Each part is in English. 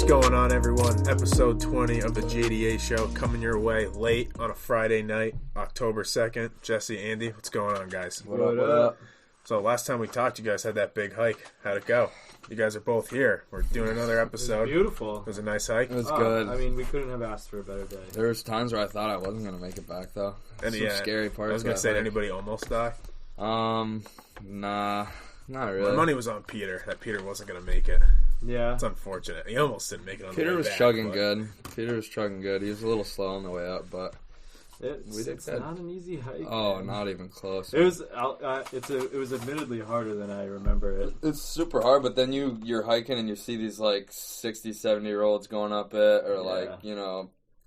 going on, everyone? Episode 20 of the JDA show coming your way late on a Friday night, October 2nd. Jesse, Andy, what's going on, guys? What up? So last time we talked, you guys had that big hike. How'd it go? You guys are both here. We're doing another episode. It was beautiful. It was a nice hike. It was good. I mean, we couldn't have asked for a better day. There was times where I thought I wasn't going to make it back, though. And Some scary parts. I was going to say, did anybody almost die? Nah, not really. My money was on Peter, that Peter wasn't going to make it. Yeah. It's unfortunate. He almost didn't make it on Peter the way was back, chugging but... good. Peter was chugging good. He was a little slow on the way up, but... It's not an easy hike. Oh, man. not even close. It was. It was admittedly harder than I remember it. It's super hard, but then you're hiking and you see these like 60, 70-year-olds going up it, or like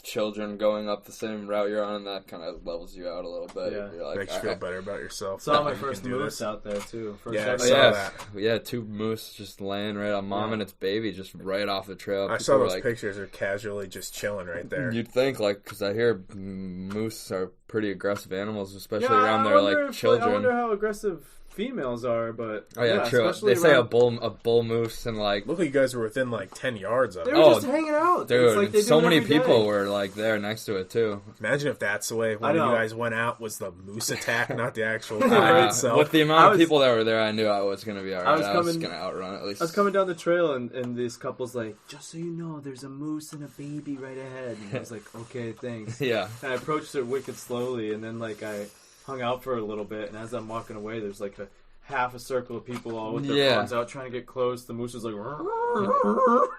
children going up the same route you're on, and that kind of levels you out a little bit. Yeah. You're like, makes you feel better about yourself. Saw my first moose out there too. I saw that. Yeah, two moose just laying right on mom and its baby, just right off the trail. I saw those pictures. They're casually just chilling right there. You'd think, because I hear moose are pretty aggressive animals, especially around their children. I wonder how aggressive females are, but true. They say a bull moose and like. Look like you guys were within 10 yards of it. They were just hanging out, dude. It's like they so do many every people day. were there next to it too. Imagine if that's the way when you guys went out was the moose attack, not the actual time itself. With the amount of people that were there, I knew I was going to be alright. I was going to outrun at least. I was coming down the trail and this couple's like, just so you know, there's a moose and a baby right ahead. And I was like, okay, thanks. Yeah. And I approached it wicked slowly, and then I hung out for a little bit, and as I'm walking away, there's a half a circle of people all with their phones out trying to get close. The moose is like,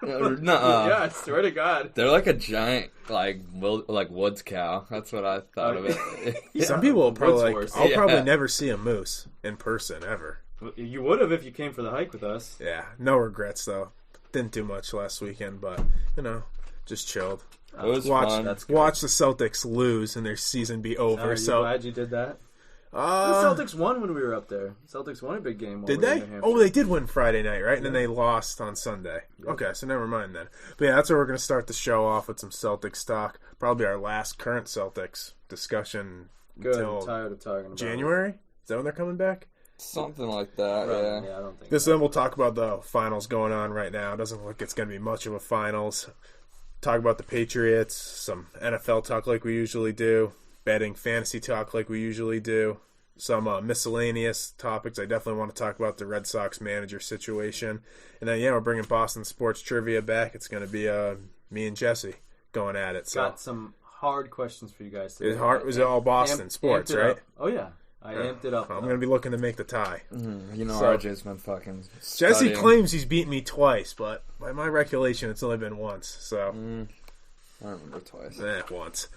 yeah, I swear to God. They're like a giant, woods cow. That's what I thought of it. Some people will probably, I'll probably never see a moose in person, ever. You would have if you came for the hike with us. Yeah, no regrets, though. Didn't do much last weekend, but, just chilled. It was fun. Watch the Celtics lose and their season be over. Are you glad you did that? The Celtics won when we were up there. Celtics won a big game. Did they? Oh, they did win Friday night, right? And then they lost on Sunday. Yeah. Okay, so never mind then. But yeah, that's where we're going to start the show off with some Celtics talk. Probably our last current Celtics discussion until I'm tired of talking about January? Is that when they're coming back? Something like that, Yeah, I don't think Then we'll talk about the finals going on right now. It doesn't look like it's going to be much of a finals. Talk about the Patriots, some NFL talk like we usually do. Betting, fantasy talk like we usually do. Some miscellaneous topics. I definitely want to talk about the Red Sox manager situation. And then, we're bringing Boston sports trivia back. It's going to be me and Jesse going at it. So. Got some hard questions for you guys today. Was it all Boston sports, right? Oh, yeah. I amped it up. I'm going to be looking to make the tie. RJ's been fucking Jesse claims he's beaten me twice, but by my recollection, it's only been once. So I remember twice. Once.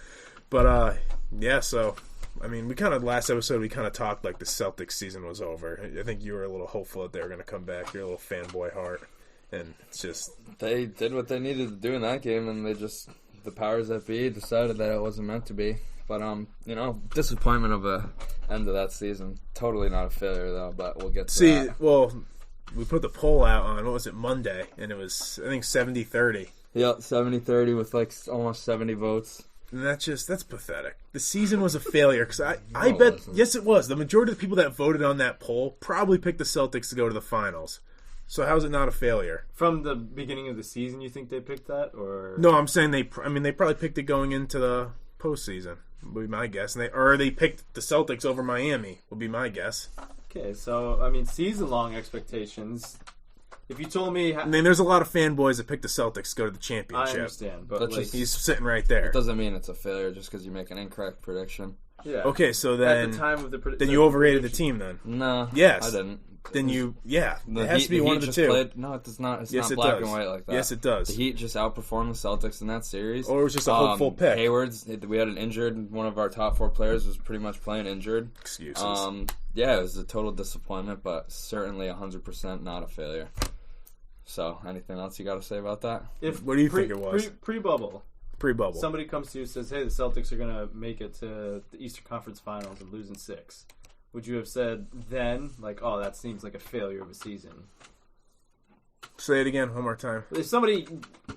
But, so, we last episode, we talked like the Celtics season was over. I think you were a little hopeful that they were going to come back. Your little fanboy heart. And it's just... They did what they needed to do in that game, and the powers that be decided that it wasn't meant to be. But, disappointment of the end of that season. Totally not a failure, though, but we'll get to that. Well, we put the poll out on, Monday, and it was, I think, 70-30. Yep, 70-30 with, almost 70 votes. And that's pathetic. The season was a failure because I bet, yes, it was. The majority of the people that voted on that poll probably picked the Celtics to go to the finals. So how is it not a failure? From the beginning of the season, you think they picked that, or no? I'm saying they probably picked it going into the postseason. Would be my guess, and they picked the Celtics over Miami. Would be my guess. Okay, so season-long expectations. If you told me... there's a lot of fanboys that pick the Celtics to go to the championship. I understand, but he's sitting right there. It doesn't mean it's a failure just because you make an incorrect prediction. Yeah. Okay, so then... At the time of then you overrated the team, then? No. Yes. I didn't. Then it has to be one of the two. No, it does not. It's yes, not black and white like that. Yes, it does. The Heat just outperformed the Celtics in that series. Or it was just a hopeful pick. We had an injured... One of our top 4 players was pretty much playing injured. Excuses. It was a total disappointment, but certainly 100% not a failure. So, anything else you got to say about that? What do you think it was? Pre-bubble. Pre-bubble. Somebody comes to you and says, hey, the Celtics are going to make it to the Eastern Conference Finals and lose in 6. Would you have said then, that seems like a failure of a season? Say it again one more time. If somebody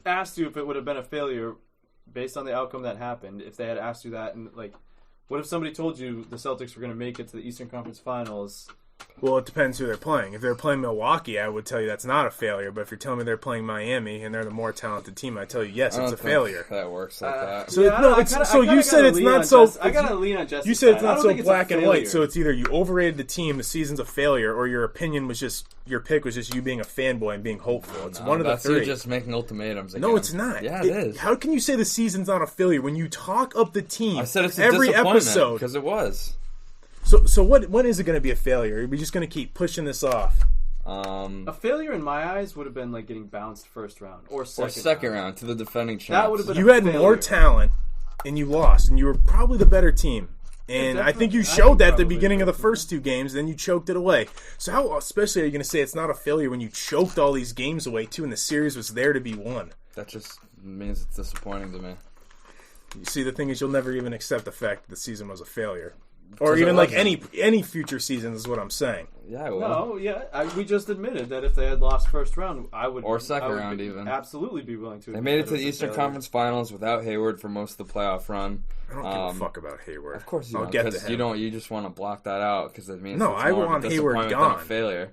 asked you if it would have been a failure based on the outcome that happened, if they had asked you that, and what if somebody told you the Celtics were going to make it to the Eastern Conference Finals Well, it depends who they're playing. If they're playing Milwaukee, I would tell you that's not a failure. But if you're telling me they're playing Miami and they're the more talented team, I tell you, yes, it's a failure. That works like that. So, you said it's not so. I gotta lean on Jesse's You said it's side. not so black and white. So it's either you overrated the team, the season's a failure, or your opinion was just your pick was just you being a fanboy and being hopeful. It's one of the three. That's you just making ultimatums. Again. No, it's not. Yeah, it is. How can you say the season's not a failure when you talk up the team? I said it's a every disappointment episode because it was. So when is it going to be a failure? Are we just going to keep pushing this off? A failure in my eyes would have been like getting bounced first round or second round to the defending champs. That would have been you had more talent and you lost, and you were probably the better team. And I think you showed that at the beginning of the first two games, then you choked it away. So how especially are you going to say it's not a failure when you choked all these games away too, and the series was there to be won? That just means it's disappointing to me. You see, the thing is, you'll never even accept the fact that the season was a failure. Or even like any future season is what I'm saying. Yeah, I will. No, yeah. We just admitted that if they had lost first round, I would or second round even absolutely be willing to. They made it to the Eastern Conference Finals without Hayward for most of the playoff run. I don't give a fuck about Hayward. Of course you don't, get to because him. you just want to block that out because it means no, it's I more want of a Hayward disappointment gone. than a failure.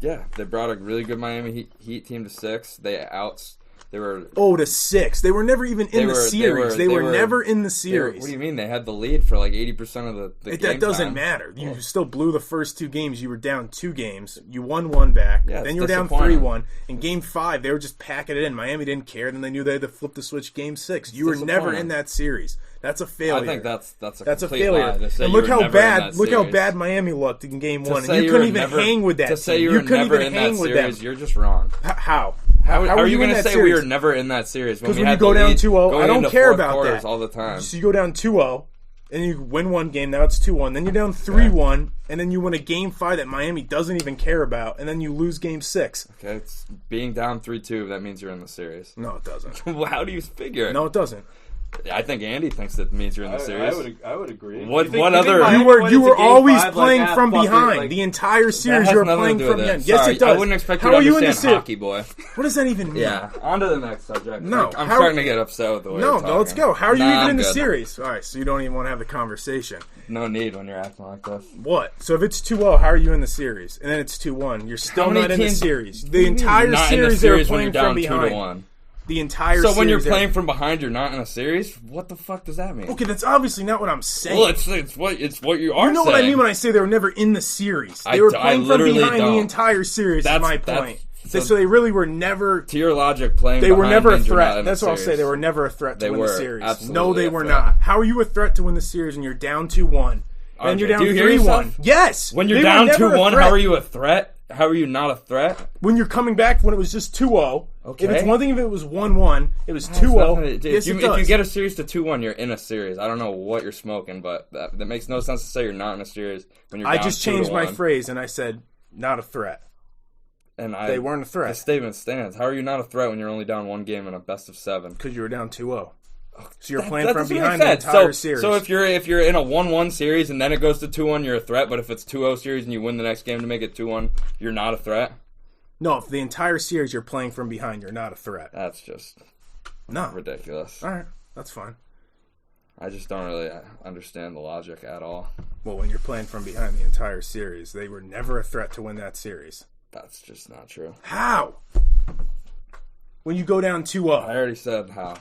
Yeah, they brought a really good Miami Heat team to 6. They were to 6. They were never even in the series. They were never in the series. What do you mean? They had the lead for like 80% of the game That doesn't time. matter. You still blew the first 2 games. You were down 2 games. You won 1 back. Yeah, then you were down 3-1. In Game 5, they were just packing it in. Miami didn't care. Then they knew they had to flip the switch Game 6. You were never in that series. That's a failure. I think that's a complete failure. Lie to say and you look were how never in that bad look how series. bad Miami looked in Game 1. say And you you couldn't were even never- hang with that To say team. you were couldn't never even in hang that with series, them. you're just wrong. How? How are you going to say series? we were never in that series? Because when you go down 2-0, I don't care about that. All the time. So you go down 2-0, and you win 1 game. Now it's 2-1. Then you're down 3-1, and then you win a Game 5 that Miami doesn't even care about, and then you lose Game 6. Okay, it's being down 3-2. That means you're in the series. No, it doesn't. How do you figure it? No, it doesn't. I think Andy thinks that means you're in the series. I would agree. What You other? think You were always five, playing like, from fuck it, behind. like- the entire series has you were nothing playing to do from with behind. it. Yes, Sorry, it does. I wouldn't expect you How to are you in the understand series? hockey, boy. What does that even mean? Yeah, on to the next subject. No, I'm starting to get upset with the way you're No, let's talking. go. How are you Nah, even I'm in the good. series? All right, so you don't even want to have the conversation. No need when you're acting like this. What? So if it's 2-0, how are you in the series? And then it's 2-1. You're still many not in the teams- series. What do The you mean entire you're not in the series they were series when playing you're down from behind. 2-1. The entire So series. when you're they- playing from behind, you're not in a series. What the fuck does that mean? Okay, that's obviously not what I'm saying. Well, it's what you are. You know saying. what I mean when I say they were never in the series. They I were d- I playing from literally behind don't. the entire series. Is my That's- point. so- So they really were never. To your logic, playing They were behind never a means you're not threat. in That's the what I'll say. series. They were never a threat to They win were the series. absolutely No, they a were threat. not. How are you a threat to win the series when you're down 2-1? And you're down do you hear 3-1. yourself? Yes. When you're They were down never a 2-1, threat. how are you a threat? How are you not a threat? When you're coming back when it was just 2-0. Okay. If it's one thing if it was 1-1, it was It's 2-0. nothing to do- Yes, if it you does. get a series to 2-1, you're in a series. I don't know what you're smoking, but that makes no sense to say you're not in a series when you're I down just changed my 2-1. phrase and I said, not a threat. And They weren't a The threat statement stands. How are you not a threat when you're only down 1 game in a best of 7? because you were down 2-0. So you're playing That from doesn't behind make the sense. entire series. So if you're in a 1-1 series and then it goes to 2-1, you're a threat. But if it's 2-0 series and you win the next game to make it 2-1, you're not a threat. No, if the entire series you're playing from behind, you're not a threat. That's just No. ridiculous. All right, that's fine. I just don't really understand the logic at all. Well, when you're playing from behind the entire series, they were never a threat to win that series. That's just not true. How? When you go down I 2-0. already said how.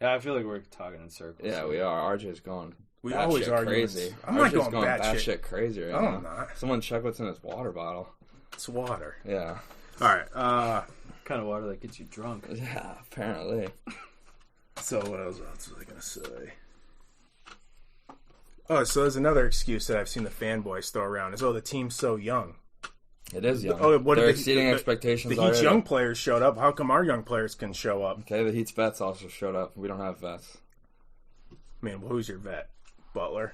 Yeah, I feel like we're talking in circles. Yeah, we are. RJ's going. We always batshit argue. crazy. I'm not RJ's going batshit. crazy right No, now. I'm not. Someone check what's in his water bottle. It's water. Yeah. All right. Kind of water that gets you drunk. Yeah, apparently. So what else was I going to say? Oh, so there's another excuse that I've seen the fanboys throw around is, the team's so young. It is young. Oh, what They're if exceeding expectations The Heat's already. young players showed up. How come our young players can show up? Okay, the Heat's vets also showed up. We don't have vets. I mean, who's your vet? Butler?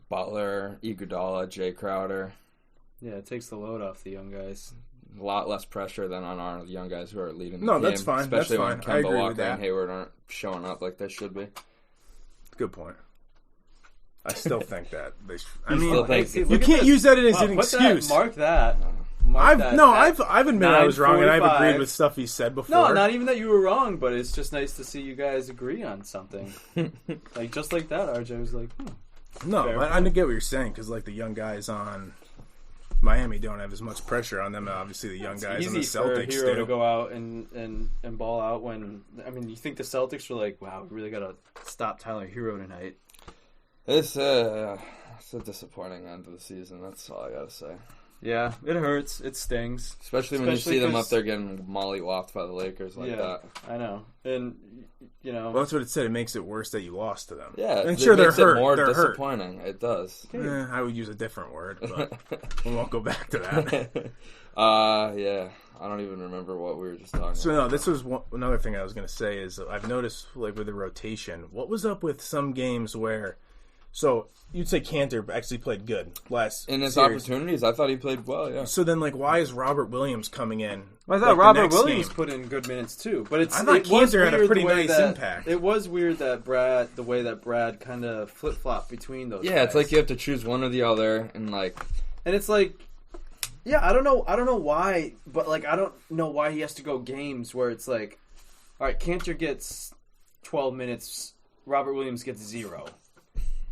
Butler, Iguodala, Jay Crowder. Yeah, it takes the load off the young guys. A lot less pressure than on our young guys who are leading the No, game. that's fine. Especially That's when fine. I Kemba agree with Walker that. and Hayward aren't showing up like they should be. Good point. I still think that. I You mean, still think- see, you look at can't this. use that as Wow, an put excuse. Mark that. Mark that. I've admitted I was wrong, and I've 9:45. agreed with stuff he said before. No, not even that you were wrong, but it's just nice to see you guys agree on something. Like just like that, RJ was like, No, Fair I get what you're saying because like the young guys on Miami don't have as much pressure on them. Obviously, the young guys on the Easy for a Celtics Hero do. to go out and ball out when, I mean, you think the Celtics were like, wow, we really got to stop Tyler Hero tonight. It's a disappointing end to the season. That's all I gotta say. Yeah, it hurts. It stings. Especially when you see them up there getting mollywopped by the Lakers like that. I know. And, you know. Well, that's what it said. It makes it worse that you lost to them. Yeah, and it sure, they're makes hurt. it more they're disappointing. It does. I would use a different word, but we won't go back to that. Yeah. I don't even remember what we were just talking about. So, no, this was another thing I was going to say is I've noticed, like, with the rotation, what was up with some games where... So, you'd say Cantor actually played good last in his series. opportunities, I thought he played well, yeah. So then, like, why is Robert Williams coming in? I thought like, Robert Williams put in good minutes, too. But I thought Cantor had a pretty nice impact. It was weird that the way that Brad kind of flip-flopped between those guys. It's like you have to choose one or the other, and, like... And it's like... Yeah, I don't know why, but, like, I don't know why he has to go games where it's like, all right, Cantor gets 12 minutes, Robert Williams gets 0.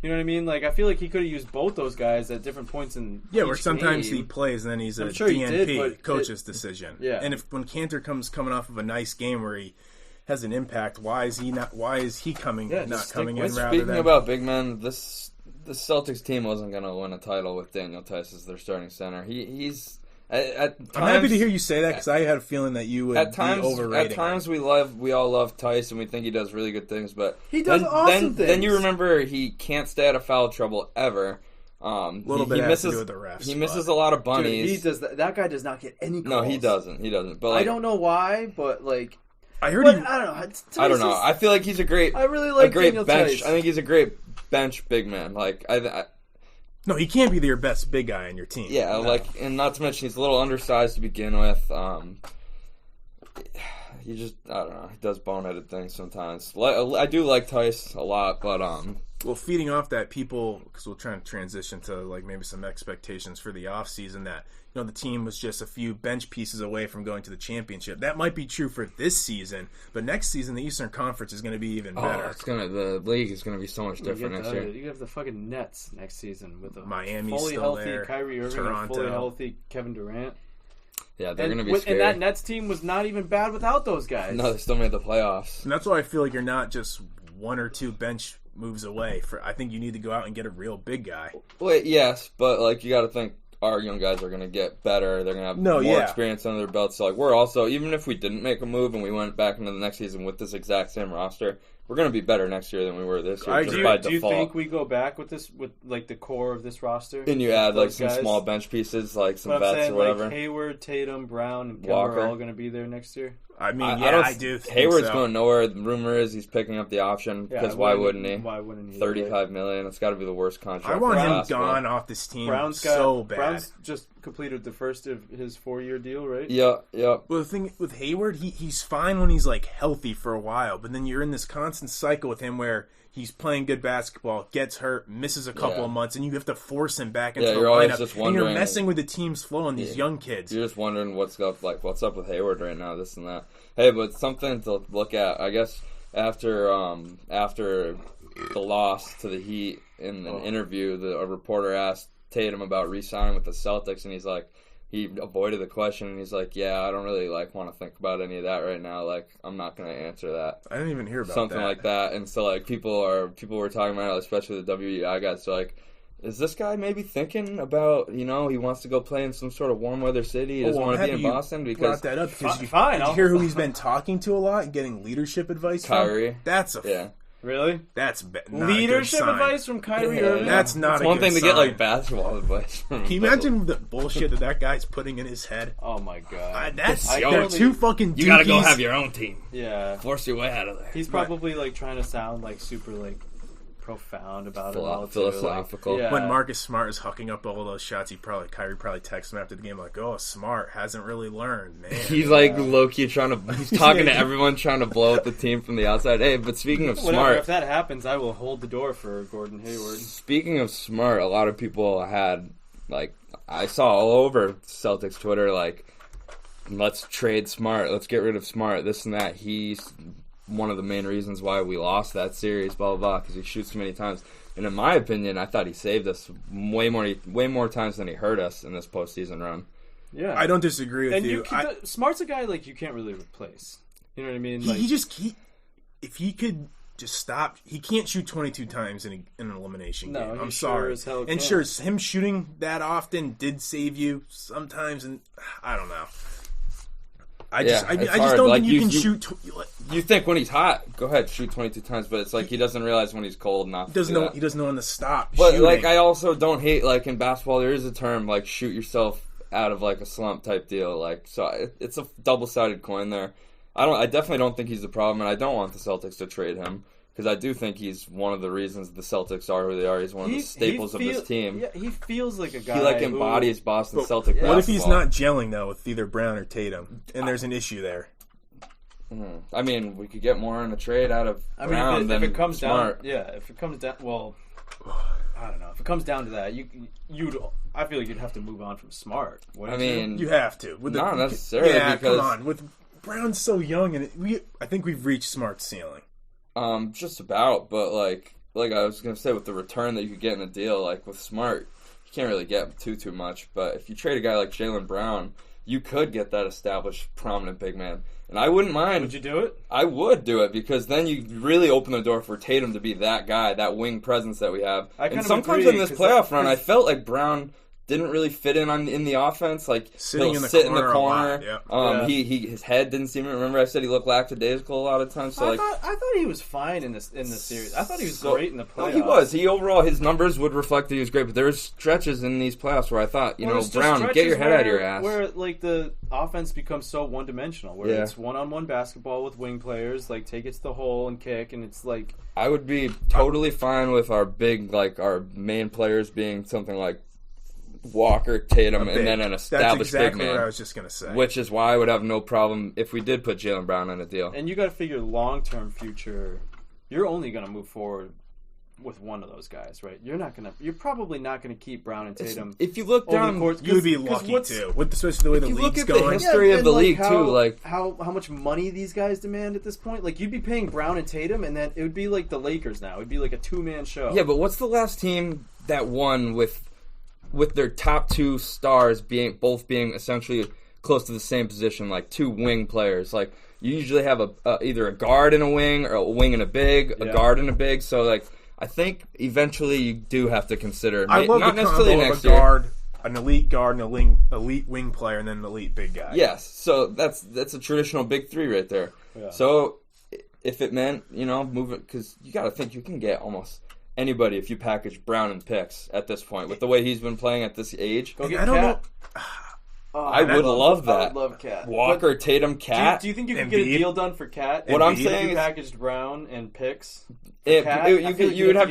You know what I mean? Like, I feel like he could have used both those guys at different points in where each sometimes game. he plays and then he's a I'm sure he DNP, did, but coach's decision. Yeah. And when Cantor coming off of a nice game where he has an impact, why is he coming in rather Speaking than... about big men, the Celtics team wasn't going to win a title with Daniel Tice as their starting center. He's... At times, I'm happy to hear you say that because I had a feeling that you would be overrating. At times, we all love Tice and we think he does really good things, but he does awesome things. Then you remember he can't stay out of foul trouble ever. A little bit has to do with the refs. He misses a lot of bunnies. Dude, he does that guy does not get any calls. No, he doesn't. But like, I don't know why, but like I heard. I don't know. I feel like he's a great. I really like a great Daniel bench. Tice. I think he's a great bench big man. Like No, he can't be your best big guy on your team. Yeah, No. like, and not to mention he's a little undersized to begin with. He just, I don't know, he does boneheaded things sometimes. I do like Tice a lot, but well, feeding off that, people, because we'll try and transition to like maybe some expectations for the offseason that, you know, the team was just a few bench pieces away from going to the championship. That might be true for this season, but next season the Eastern Conference is going to be even better. The league is going to be so much different next year. You have the fucking Nets next season with a Miami's fully still healthy there, Kyrie Irving Toronto. and fully healthy Kevin Durant. Yeah, they're going to be scary. And that Nets team was not even bad without those guys. No, they still made the playoffs. And that's why I feel like you're not just one or two bench moves away. I think you need to go out and get a real big guy. Wait, yes, but like you got to think our young guys are going to get better. They're going to have more experience under their belts. So like we're also, even if we didn't make a move and we went back into the next season with this exact same roster, we're going to be better next year than we were this year. Do you think we go back with this, with like the core of this roster? And you add like some small bench pieces, like some vets or whatever. Like Hayward, Tatum, Brown, and Kemba Walker are all going to be there next year. I mean, I do think Hayward's so. going nowhere. The rumor is he's picking up the option because why wouldn't he? Why wouldn't he? $35 million. It's got to be the worst contract. I want him gone off this team so bad. Brown's just completed the first of his 4-year deal, right? Yeah. Well, the thing with Hayward, he's fine when he's like healthy for a while, but then you're in this constant cycle with him where he's playing good basketball, gets hurt, misses a couple of months, and you have to force him back into the lineup. And you're messing with the team's flow and these young kids. You're just wondering what's up with Hayward right now, this and that. Hey, but something to look at, I guess, after the loss to the Heat in an interview, a reporter asked Tatum about re-signing with the Celtics, and he's like, he avoided the question, and he's like, yeah, I don't really want to think about any of that right now. Like, I'm not going to answer that. I didn't even hear about something that. like that. And so, like, people were talking about it, especially the WEI guys. So, like, is this guy maybe thinking about, he wants to go play in some sort of warm weather city? He doesn't want to be in Boston? Because brought that up because you hear who he's been talking to a lot and getting leadership advice Kyrie. from? That's Really? That's not leadership a good sign. advice from Kyrie Irving. That's not it's a one good thing to sign. get like basketball advice from. Can you imagine the bullshit that guy's putting in his head? Oh my god, they're too fucking dookies. You gotta go have your own team. Yeah, force your way out of there. He's probably like trying to sound like super like profound about it all, philosophical. Like, yeah. When Marcus Smart is hucking up all those shots, Kyrie probably texts him after the game like, "Oh, Smart hasn't really learned, man." He's like low key he's talking to everyone, trying to blow up the team from the outside. Hey, but speaking of Smart, if that happens, I will hold the door for Gordon Hayward. Speaking of Smart, a lot of people had I saw all over Celtics Twitter let's trade Smart, let's get rid of Smart, this and that. He's one of the main reasons why we lost that series, blah, blah, blah, because he shoots too many times. And in my opinion, I thought he saved us way more times than he hurt us in this postseason run. Yeah, I don't disagree with you. Smart's a guy like you can't really replace. You know what I mean? If he could just stop, he can't shoot 22 times in an elimination game. I'm sorry. As hell and sure, him shooting that often did save you sometimes, and I don't know. I just don't think you can shoot. You think when he's hot, go ahead, shoot 22 times, but it's like he doesn't realize when he's cold enough. He doesn't know when to stop. But shooting. like, I also don't hate, like, in basketball, there is a term like shoot yourself out of like a slump type deal. Like, so it's a double-sided coin there. I definitely don't think he's the problem, and I don't want the Celtics to trade him. Because I do think he's one of the reasons the Celtics are who they are. He's one of the staples of this team. Yeah, he feels like a guy. He like embodies Boston Celtic basketball. What if he's not gelling though with either Brown or Tatum, and there's an issue there? I mean, we could get more in a trade out of Brown if it comes Smart. down, if it comes down, well, I don't know. If it comes down to that, I feel like you'd have to move on from Smart. You have to. Not necessarily. Yeah, because, come on. With Brown's so young, and I think we've reached Smart's ceiling. Just about, but like I was gonna say, with the return that you could get in a deal, like with Smart, you can't really get too much. But if you trade a guy like Jaylen Brown, you could get that established, prominent big man, and I wouldn't mind. Would you do it? I would do it because then you really open the door for Tatum to be that guy, that wing presence that we have. And sometimes in this playoff run, I felt like Brown didn't really fit in the offense. Like, sitting in the sit corner in the corner. A lot, yeah. His head didn't seem. Remember, I said he looked lackadaisical a lot of times. So I thought he was fine in the series. I thought he was great in the playoffs. No, he was. Overall, his numbers would reflect that he was great. But there was stretches in these playoffs where I thought, Brown, get your head out of your ass. Where like the offense becomes so one dimensional, where it's one-on-one basketball with wing players, like take it to the hole and kick, and it's like I would be totally fine with our main players being something like Walker, Tatum, and then an established big man. That's exactly what I was just going to say. Which is why I would have no problem if we did put Jaylen Brown in a deal. And you got to figure long-term future. You're only going to move forward with one of those guys, right? You're probably not going to keep Brown and Tatum. If you look down, you would be lucky too, especially the way the league's going. Look at the history of the league too, like how much money these guys demand at this point. Like, you'd be paying Brown and Tatum, and then it would be like the Lakers now. It'd be like a two-man show. Yeah, but what's the last team that won with their top two stars both being essentially close to the same position, like two wing players? Like, you usually have either a guard and a wing, or a wing and a big, a guard and a big. So, like, I think eventually you do have to consider. I love not the necessarily combo next of a guard, an elite guard, an elite wing player, and then an elite big guy. Yes, so that's a traditional big three right there. Yeah. So if it meant move it, because you got to think you can get almost anybody if you package Brown and picks at this point with the way he's been playing at this age. Go get Cat. I would love that. I would love Cat. Walker, Tatum, Cat. Do you think you could get a deal done for Cat? What I'm saying is, packaged Brown and picks. It would have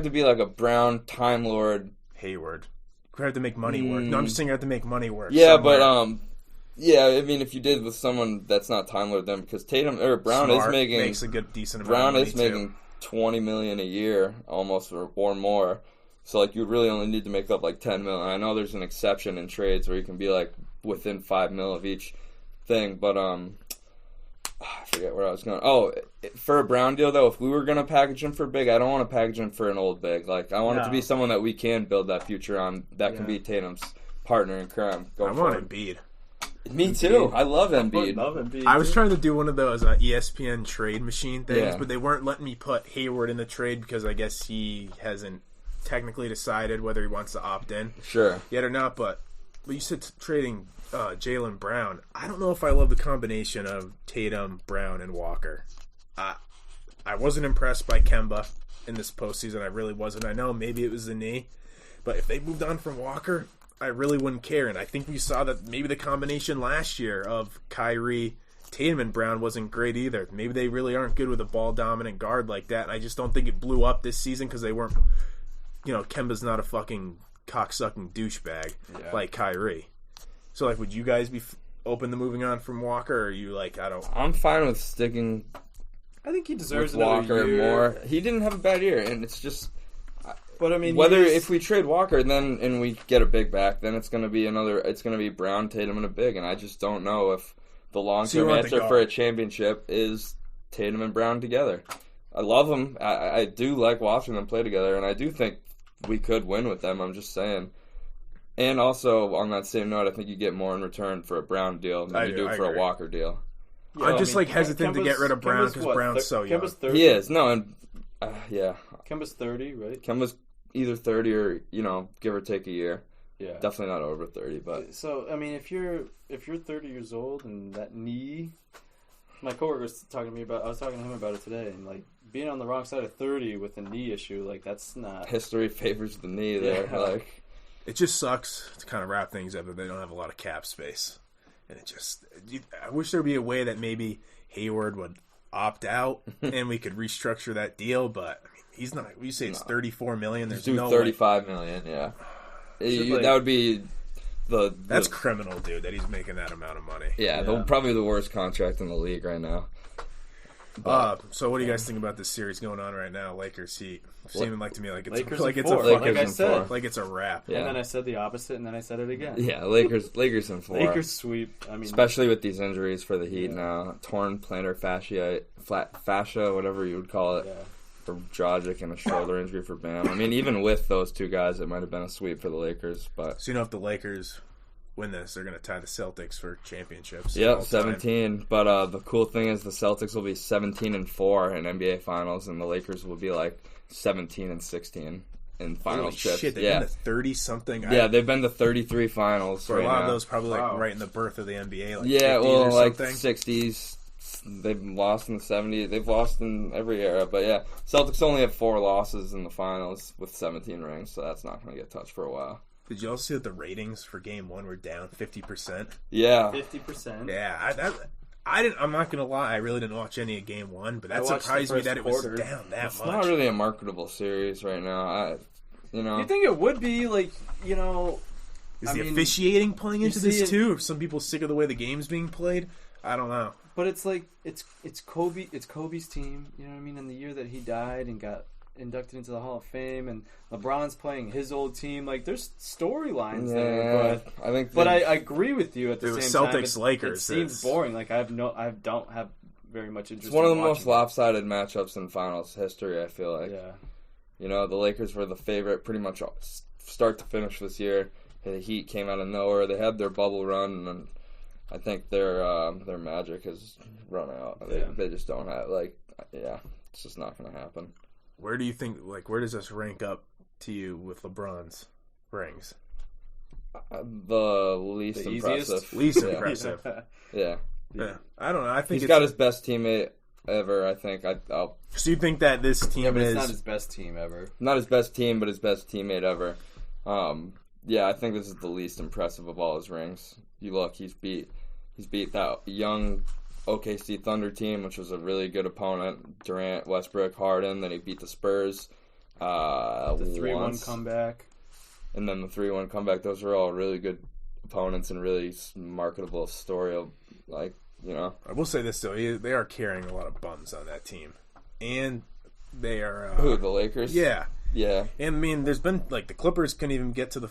to be like a Brown, Time Lord, Hayward. You have to make money work. No, I'm just saying you have to make money work. Yeah, somewhere. but I mean, if you did with someone that's not Time Lord, then because Tatum or Brown Smart makes a decent amount. Brown of money is making $20 million a year, almost or more. So like, you really only need to make up like $10 million. I know there's an exception in trades where you can be like within $5 million of each thing, but I forget where I was going. Oh, for a Brown deal though, if we were gonna package him for big, I don't want to package him for an old big. Like, I want it to be someone that we can build that future on. That can be Tatum's partner in crime. I want Embiid. Me too. I love Embiid. I was trying to do one of those ESPN trade machine things, but they weren't letting me put Hayward in the trade because I guess he hasn't technically decided whether he wants to opt in yet or not. But you said trading Jaylen Brown. I don't know if I love the combination of Tatum, Brown, and Walker. I wasn't impressed by Kemba in this postseason. I really wasn't. I know maybe it was the knee, but if they moved on from Walker, I really wouldn't care. And I think we saw that maybe the combination last year of Kyrie, Tatum, and Brown wasn't great either. Maybe they really aren't good with a ball-dominant guard like that. And I just don't think it blew up this season because they weren't, Kemba's not a fucking cocksucking douchebag like Kyrie. So, like, would you guys be open to moving on from Walker, or are you like, I'm fine with sticking. I think he deserves Walker year. More. He didn't have a bad year, and it's just. But I mean, if we trade Walker and we get a big back, then it's going to be Brown, Tatum, and a big, and I just don't know if the long-term answer for a championship is Tatum and Brown together. I love them. I do like watching them play together, and I do think we could win with them. I'm just saying. And also, on that same note, I think you get more in return for a Brown deal than you do for a Walker deal. Yeah, I'm just hesitant to get rid of Brown because Brown's so young. Kemba's 30. He is. No, and yeah. Kemba's 30, right? Kemba's either 30 or, give or take a year. Yeah. Definitely not over 30, but... So, I mean, if you're 30 years old and that knee... My coworker was talking to me about... I was talking to him about it today, and, like, being on the wrong side of 30 with a knee issue, like, that's not... History favors the knee there. Yeah. Like, it just sucks to kind of wrap things up that they don't have a lot of cap space. And I wish there would be a way that maybe Hayward would opt out and we could restructure that deal, but I mean, he's not. You say it's $34 million. There's no $35 million, yeah. That would be that's criminal, dude. That he's making that amount of money. Yeah, probably the worst contract in the league right now. So what do you guys think about this series going on right now? Lakers Heat seeming like to me like it's Lakers like it's four. a Like I said, like it's a wrap. Yeah. And then I said the opposite, and then I said it again. Yeah, Lakers in 4. Lakers sweep. I mean, especially with these injuries for the Heat now, torn plantar fascia, whatever you would call it, for Dragic, and a shoulder injury for Bam. I mean, even with those two guys, it might have been a sweep for the Lakers. But so if the Lakers win this, they're going to tie the Celtics for championships. Yep, 17. But the cool thing is the Celtics will be 17-4 in NBA Finals, and the Lakers will be like 17-16 in finals trips. Shit, they've been to 30-something. Yeah, they've been to 33 finals. For right a lot now. of those, probably right in the birth of the NBA. Like yeah, 50s well, or like something. 60s. They've lost in the 70s. They've lost in every era. But yeah, Celtics only have 4 losses in the finals with 17 rings, so that's not going to get touched for a while. Did you also see that the ratings for Game 1 were down 50%? Yeah. 50%? Yeah, I'm not going to lie, I really didn't watch any of Game 1, but that surprised me that it was down that it's much. It's not really a marketable series right now. You think it would be, like, Is the officiating playing into this too? Or some people sick of the way the game's being played? I don't know. But it's like, it's Kobe's team, you know what I mean? In the year that he died and got inducted into the Hall of Fame, and LeBron's playing his old team. Like, there's storylines there, but I agree with you at the same time. Celtics Lakers. It seems boring. Like, I don't have very much interest. It's one of the most it. lopsided matchups in finals history. I feel like. Yeah. The Lakers were the favorite pretty much start to finish this year. The Heat came out of nowhere. They had their bubble run, and I think their magic has run out. They just don't have it's just not going to happen. Where do you think, where does this rank up to you with LeBron's rings? The least impressive. Least impressive. Yeah. I don't know. I think he's got his best teammate ever, I think. So you think that this team but is... it's not his best team ever. Not his best team, but his best teammate ever. I think this is the least impressive of all his rings. You look, he's beat that young OKC Thunder team, which was a really good opponent. Durant, Westbrook, Harden. Then he beat the Spurs. The 3-1 comeback. And then the 3-1 comeback. Those are all really good opponents and really marketable story. I will say this, though. They are carrying a lot of bums on that team. And they are... Who, the Lakers? Yeah. Yeah. And, I mean, there's been... the Clippers couldn't even get to the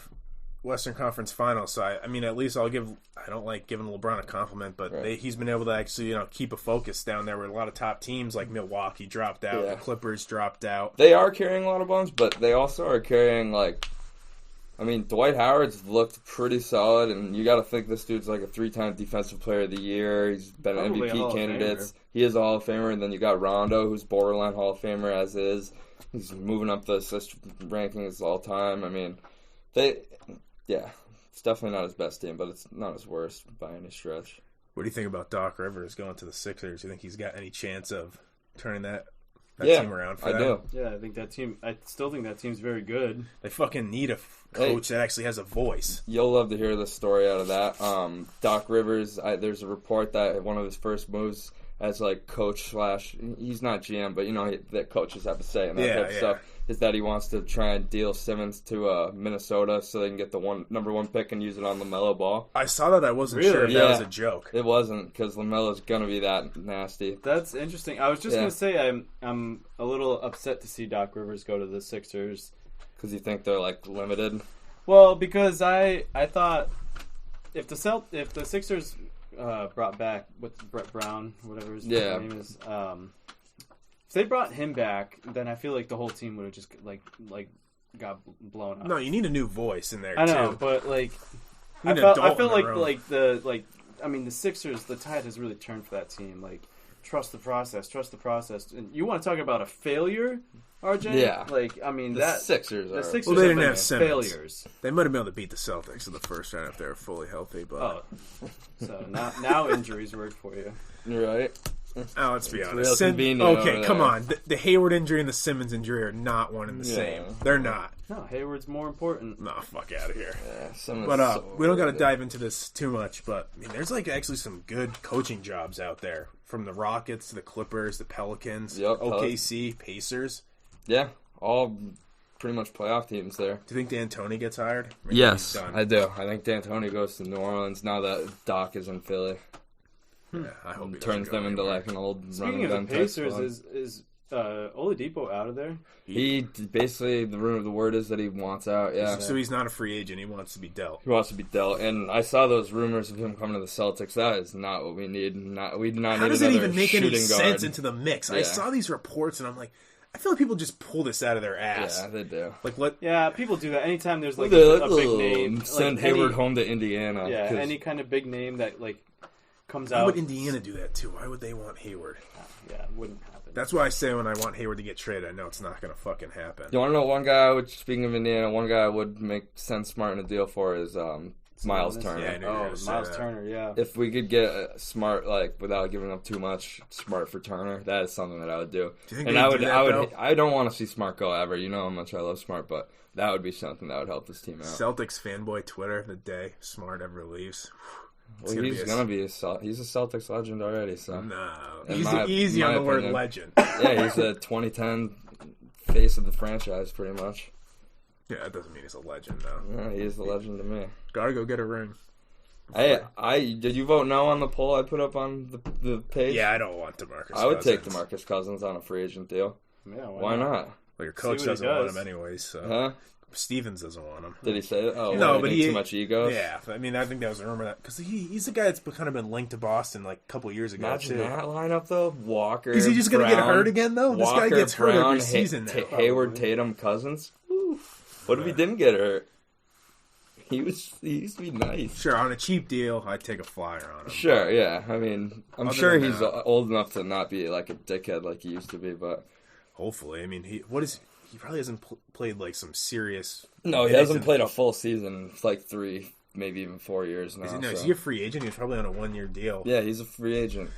Western Conference Finals, so I mean, at least I don't like giving LeBron a compliment, but he's been able to actually, keep a focus down there where a lot of top teams like Milwaukee dropped out, the Clippers dropped out. They are carrying a lot of bums, but they also are carrying, Dwight Howard's looked pretty solid, and you got to think this dude's like a 3-time Defensive Player of the Year. He's been an MVP candidate. He is a Hall of Famer, and then you got Rondo, who's borderline Hall of Famer as is. He's moving up the assist rankings all time. I mean, it's definitely not his best team, but it's not his worst by any stretch. What do you think about Doc Rivers going to the Sixers? Do you think he's got any chance of turning that team around for them? I do. Yeah, I think that team. I still think that team's very good. They fucking need a coach that actually has a voice. You'll love to hear the story out of that. Doc Rivers, there's a report that one of his first moves as coach / he's not GM, but that coaches have to say and that type of stuff is that he wants to try and deal Simmons to Minnesota so they can get the number 1 pick and use it on LaMelo Ball. I saw that. I wasn't sure if that was a joke. It wasn't, because LaMelo's gonna be that nasty. That's interesting. I was just gonna say I'm a little upset to see Doc Rivers go to the Sixers because you think they're limited. Well, because I thought if the Sixers brought back Brett Brown, whatever his name is, they brought him back, then I feel like the whole team would have just like got blown up. No, you need a new voice in there I know, too. but like You need I an adult feel in the like room. the Sixers, the tide has really turned for that team. Like, trust the process. And you want to talk about a failure, RJ? Yeah. Like, I mean, The Sixers the are. Sixers Well, they didn't been have Simmons. failures. They might have been able to beat the Celtics in the first round if they were fully healthy, but Oh, so now injuries work for you. Right. let's be It's honest. real convenient Okay, over come there. on. The Hayward injury and the Simmons injury are not one and the Yeah. same. They're not. No, Hayward's more important. No, fuck out of here. Yeah, Simmons But so we don't got to overrated. dive into this too much. But I mean, there's like actually some good coaching jobs out there, from the Rockets to the Clippers, the Pelicans, Yep, OKC, Pacers. Yeah, all pretty much playoff teams there. Do you think D'Antoni gets hired? Or do you think Yes, he's done? I do. I think D'Antoni goes to New Orleans now that Doc is in Philly. Yeah, I hope he doesn't Turns go them into anywhere. like an old Speaking running of the gun type Pacers, squad. is Oladipo out of there? He basically the word is that he wants out. Yeah, So he's not a free agent. He wants to be dealt. he wants to be dealt. And I saw those rumors of him coming to the Celtics. That is not what we need. We do not How need does it another even make any shooting guard. sense into the mix? I Yeah. saw these reports and I'm like, I feel like people just pull this out of their ass. Yeah, they do. Like, what? Yeah, people do that anytime there's like They're a big name. Send like Hayward home to Indiana. Yeah, 'cause- any kind of big name that like comes Why out. would Indiana do that too? Why would they want Hayward? Yeah, it wouldn't happen. That's why I say when I want Hayward to get traded, I know it's not going to fucking happen. You want to know one guy? Speaking of Indiana, one guy I would make sense smart in a deal for is Miles Turner. Yeah, I knew you were Oh, gonna say Miles that. Turner, yeah. If we could get a smart, like without giving up too much, smart for Turner, that is something that I would do. Do you think And they'd I do would, that, I would, though? I don't want to see Smart go ever. You know how much I love Smart, but that would be something that would help this team out. Celtics fanboy Twitter the day Smart ever leaves. Well, he's he's a Celtics legend already. So No, In easy my on the word opinion. legend. yeah, he's a 2010 face of the franchise, pretty much. Yeah, that doesn't mean he's a legend though. Yeah, he is the legend to me. Gotta go get a ring. Did you vote no on the poll I put up on the page? Yeah, I don't want DeMarcus. I would take Cousins. DeMarcus Cousins on a free agent deal. Yeah, Why not? Well, your See coach what he doesn't want does. him anyways, so Huh? Stevens doesn't want him. Did he say that? Oh, No, well, but I think he too much ego. Yeah, I mean, I think that was a rumor that because he's a guy that's kind of been linked to Boston like a couple years ago Imagine too. that lineup though. Walker. Is he just gonna get Brown, hurt again though? This guy Walker, gets hurt Brown, every season now. Hayward, probably. Tatum, Cousins. Woo. What if he didn't get hurt? He used to be nice. Sure, on a cheap deal, I'd take a flyer on him. Sure, yeah. I mean, I'm Other sure than he's that- old enough to not be like a dickhead like he used to be, but Hopefully, I mean, he probably hasn't played like some serious. no, he minutes hasn't in- played a full season. It's like 3, maybe even 4 years now. Is so. he a free agent? He's probably on a 1-year deal. Yeah, he's a free agent.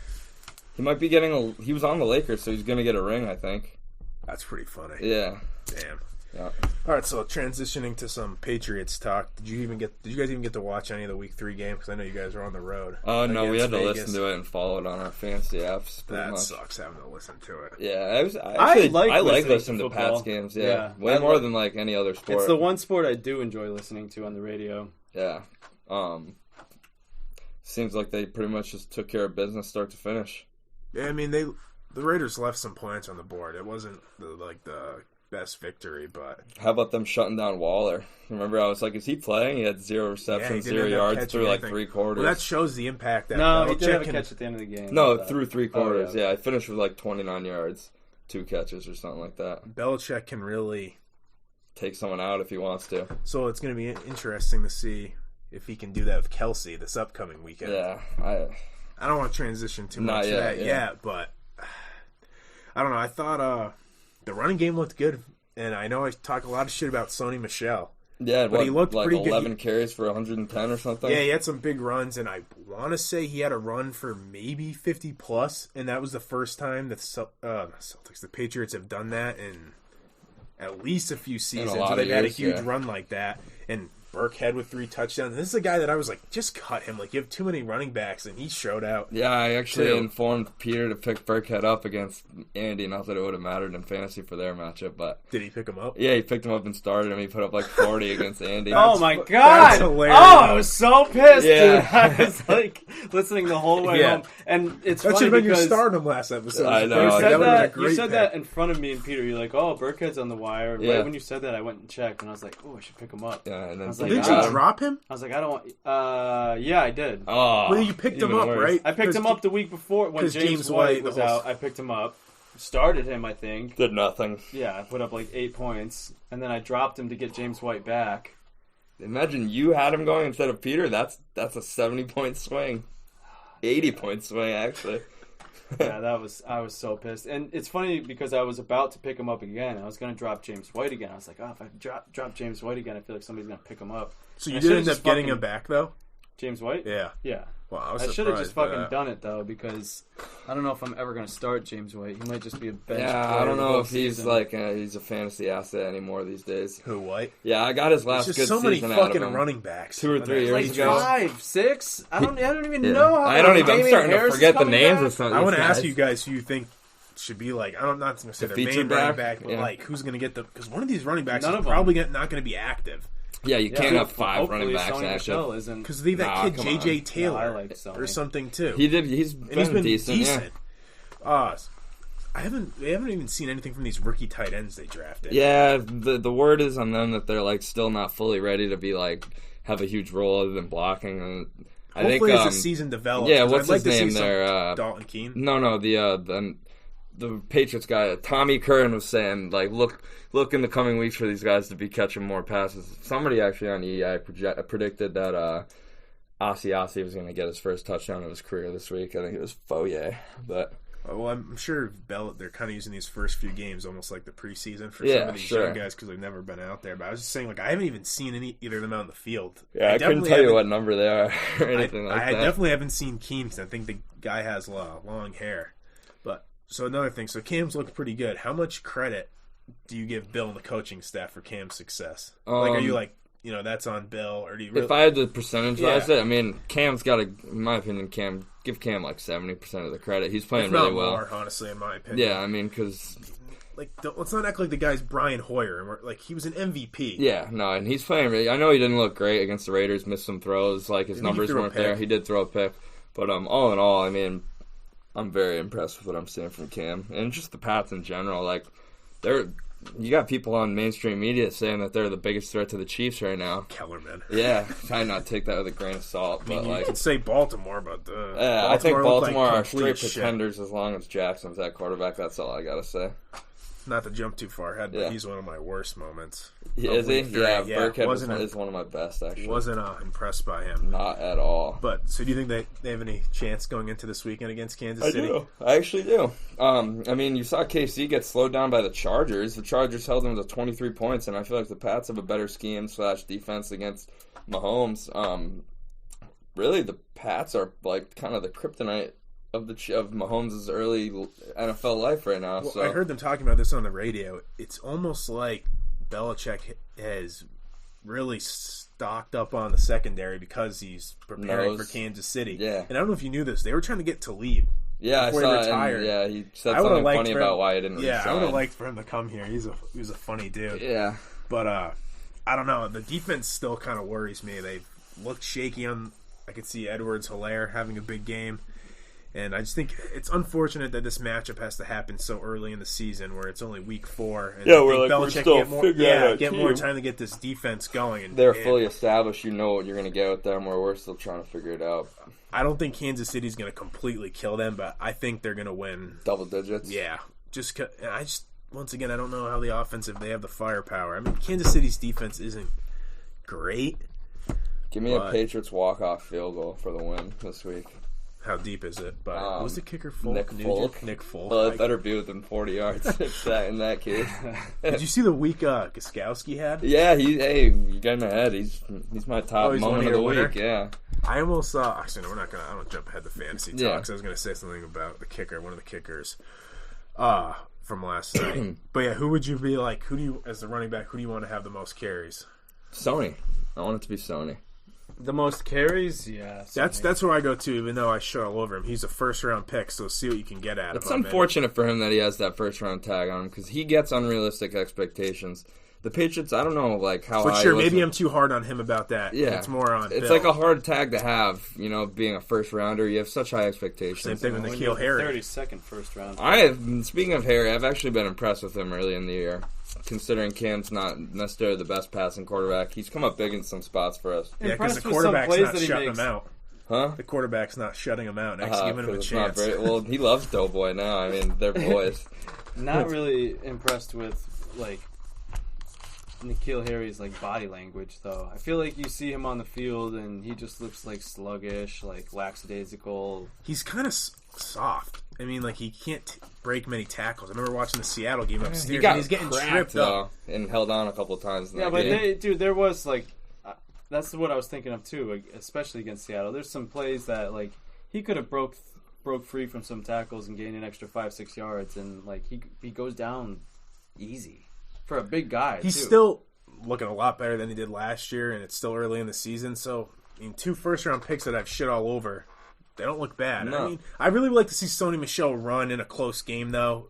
He might be getting he was on the Lakers, so he's gonna get a ring, I think. That's pretty funny. Yeah. Damn. Yeah. All right, so transitioning to some Patriots talk. Did you guys even get to watch any of the Week 3 games? Because I know you guys were on the road. Oh no, we had against to Vegas. listen to it and follow it on our fancy apps. Pretty That much. sucks having to listen to it. Yeah, I like I like listening listening to to Pats football. games. Yeah. Yeah, way I more like- than like any other sport. It's the one sport I do enjoy listening to on the radio. Yeah. Seems like they pretty much just took care of business start to finish. Yeah, I mean the Raiders left some points on the board. It wasn't the best victory, but How about them shutting down Waller? Remember, I was like, is he playing? He had 0 receptions, didn't 0 end up yards catching through like anything. 3 quarters. well, that shows the impact that No, he Belichick did have a can- catch at the end of the game. no, but- through 3 quarters. yeah. Yeah, I finished with like 29 yards, 2 catches or something like that. Belichick can really. Take someone out if he wants to. So it's going to be interesting to see if he can do that with Kelsey this upcoming weekend. Yeah, I don't want to transition too Not much to yet, that yeah. yet, but I don't know. I thought the running game looked good, and I know I talk a lot of shit about Sony Michel. Yeah, But he looked like pretty good. 11 carries for 110 or something. Yeah, he had some big runs, and I want to say he had a run for maybe 50 plus, and that was the first time that the Patriots have done that in at least a few seasons. lot They've of had a years, huge yeah. run like that, and Burkhead with 3 touchdowns. And this is a guy that I was like, just cut him. Like, you have too many running backs, and he showed out. Yeah, I actually Too. informed Peter to pick Burkhead up against Andy. Not that it would have mattered in fantasy for their matchup, but Did he pick him up? yeah, he picked him up and started him. He put up like 40 against Andy. Oh my That's god! hilarious. Oh, I was so pissed, Yeah. dude. I was like listening the whole way Yeah. home, and it's That funny should have been your because stardom last episode. I know. you That said would've been a that. You great said pick. that in front of me and Peter. You're like, "Oh, Burkhead's on the wire." And Yeah. right when you said that, I went and checked, and I was like, "Oh, I should pick him up." Yeah, and I then was Peter like, Didn't got you him. drop him? I was like, "I don't want." Yeah, I did. Oh, Well, you picked him even up, worse. right? I picked him up the week before when 'cause James James White White, was the whole- out. I picked him up. started him, I think. Did nothing. Yeah, I put up like 8 points, and then I dropped him to get James White back. Imagine you had him going instead of Peter. That's a 70-point swing. 80-point swing, actually. Yeah, I was so pissed. And it's funny because I was about to pick him up again. I was going to drop James White again. I was like, if I drop James White again, I feel like somebody's going to pick him up. So you did end up getting him back, though? James White? Yeah. Yeah. Wow, I should have just fucking done it, though, because I don't know if I'm ever going to start James White. He might just be a bench player. I don't know if he's season. like he's a fantasy asset anymore these days. Who, White? Yeah, I got his last There's good just so many season out of fucking him. running backs. 2 or 3 years like ago. 5, 6? I don't even know how. I don't even. I'm Damian starting Harris to is forget the coming names back? of some of I these want to guys. ask you guys who you think should be like, I'm not going to say The their main featured running back? back, but Yeah. like who's going to get the, because one of these running backs None is of them. probably not going to be active. Yeah, you can't have 5 Hopefully running backs Sony active. Michel isn't. Because they that kid come on. JJ Taylor I like Sony. or something too. He's been decent. Yeah. I haven't even seen anything from these rookie tight ends they drafted. Yeah, the word is on them that they're like still not fully ready to be like have a huge role other than blocking. And I Hopefully think as the season develops. yeah, 'cause what's I'd like his to name see some there? Dalton Keene. No, the Patriots guy, Tommy Curran, was saying like look in the coming weeks for these guys to be catching more passes. Somebody actually on EI predicted that Ossie was going to get his first touchdown of his career this week. I think it was Foye, but. Well, I'm sure they're kind of using these first few games almost like the preseason for Yeah, some of these sure. young guys because they've never been out there. But I was just saying, like, I haven't even seen either of them out in the field. Yeah, I couldn't tell you what number they are or anything like I that. definitely haven't seen Keem because I think the guy has long hair. But so another thing, so Cam's looked pretty good. How much credit do you give Bill and the coaching staff for Cam's success? Like, are you like, that's on Bill, or do you? If I had to percentage-wise it, I mean, Cam's got to, in my opinion, give Cam like 70% of the credit. He's playing really well. More, honestly, in my opinion. Yeah, I mean, because like, let's not act like the guy's Brian Hoyer, and like he was an MVP. yeah, no, and he's playing really. I know he didn't look great against the Raiders, missed some throws, like his numbers weren't there. He did throw a pick, but all in all, I mean, I'm very impressed with what I'm seeing from Cam and just the Pats in general. Like, you got people on mainstream media saying that they're the biggest threat to the Chiefs right now. Kellerman. Yeah, try not to take that with a grain of salt, but you like, could say Baltimore, but I think Baltimore like are straight shit. pretenders as long as Jackson's at quarterback. That's all I gotta say. Not to jump too far ahead, but he's one of my worst moments. Is he? Yeah, Burkhead is one of my best, actually. Wasn't impressed by him. Not at all. But, so do you think they have any chance going into this weekend against Kansas City? I actually do. I mean, you saw KC get slowed down by the Chargers. The Chargers held them to 23 points, and I feel like the Pats have a better scheme / defense against Mahomes. Really, the Pats are like kind of the kryptonite of Mahomes' early NFL life right now. Well, so I heard them talking about this on the radio. It's almost like Belichick has really stocked up on the secondary because he's preparing for Kansas City. Yeah. And I don't know if you knew this. They were trying to get Talib. Yeah, I before saw he retired. it. He said something funny about why he didn't resign. Yeah, I would have liked for him to come here. He was a funny dude. Yeah. But I don't know. The defense still kind of worries me. They looked shaky I could see Edwards-Helaire having a big game. And I just think it's unfortunate that this matchup has to happen so early in the season, where it's only week 4. And we're still figuring out get more time to get this defense going. And they're fully established. You know what you're going to get with them, where we're still trying to figure it out. I don't think Kansas City's going to completely kill them, but I think they're going to win double digits. Yeah, once again, I don't know how the offense, if they have the firepower. I mean, Kansas City's defense isn't great. Give me a Patriots walk-off field goal for the win this week. How deep is it? But was the kicker Folk? Nick Folk. Well, it better be within 40 yards in that case. Did you see the week Gostkowski had? Yeah, you got him ahead. He's my top moment of the week. Yeah. I almost saw. Actually, no, I don't jump ahead to fantasy talk. Because I was going to say something about the kicker, one of the kickers from last night. But yeah, who would you be like? As the running back, who do you want to have the most carries? Sony. I want it to be Sony. The most carries, yeah. That's where I go to, even though I shit all over him. He's a first-round pick, so see what you can get at him. It's unfortunate for him that he has that first-round tag on him, because he gets unrealistic expectations. The Patriots, I don't know, like, how but high... sure, maybe I'm too hard on him about that. Yeah. It's more on It's Bill. like a hard tag to have, being a first-rounder. You have such high expectations. Same thing with N'Keal Harry. 32nd first round. Speaking of Harry, I've actually been impressed with him early in the year. Considering Cam's not necessarily the best passing quarterback, he's come up big in some spots for us. Yeah, because the quarterback's not shutting him out. Huh? The quarterback's not shutting him out and actually giving him a 'cause it's not chance. well, he loves Doughboy now. I mean, they're boys. Not really impressed with like N'Keal Harry's like body language though. I feel like you see him on the field and he just looks like sluggish, like lackadaisical. He's kind of soft. I mean, like he can't break many tackles. I remember watching the Seattle game upstairs. He got and he's getting cracked, tripped up and held on a couple of times. In Yeah, that but game. there was like that's what I was thinking of too, like, especially against Seattle. There's some plays that like he could have broke free from some tackles and gained an extra 5-6 yards, and like he goes down easy for a big guy. He's too. still looking a lot better than he did last year, and it's still early in the season. So, I mean, 2 first-round picks that I've shit all over, they don't look bad. No. I mean, I really would like to see Sony Michel run in a close game, though.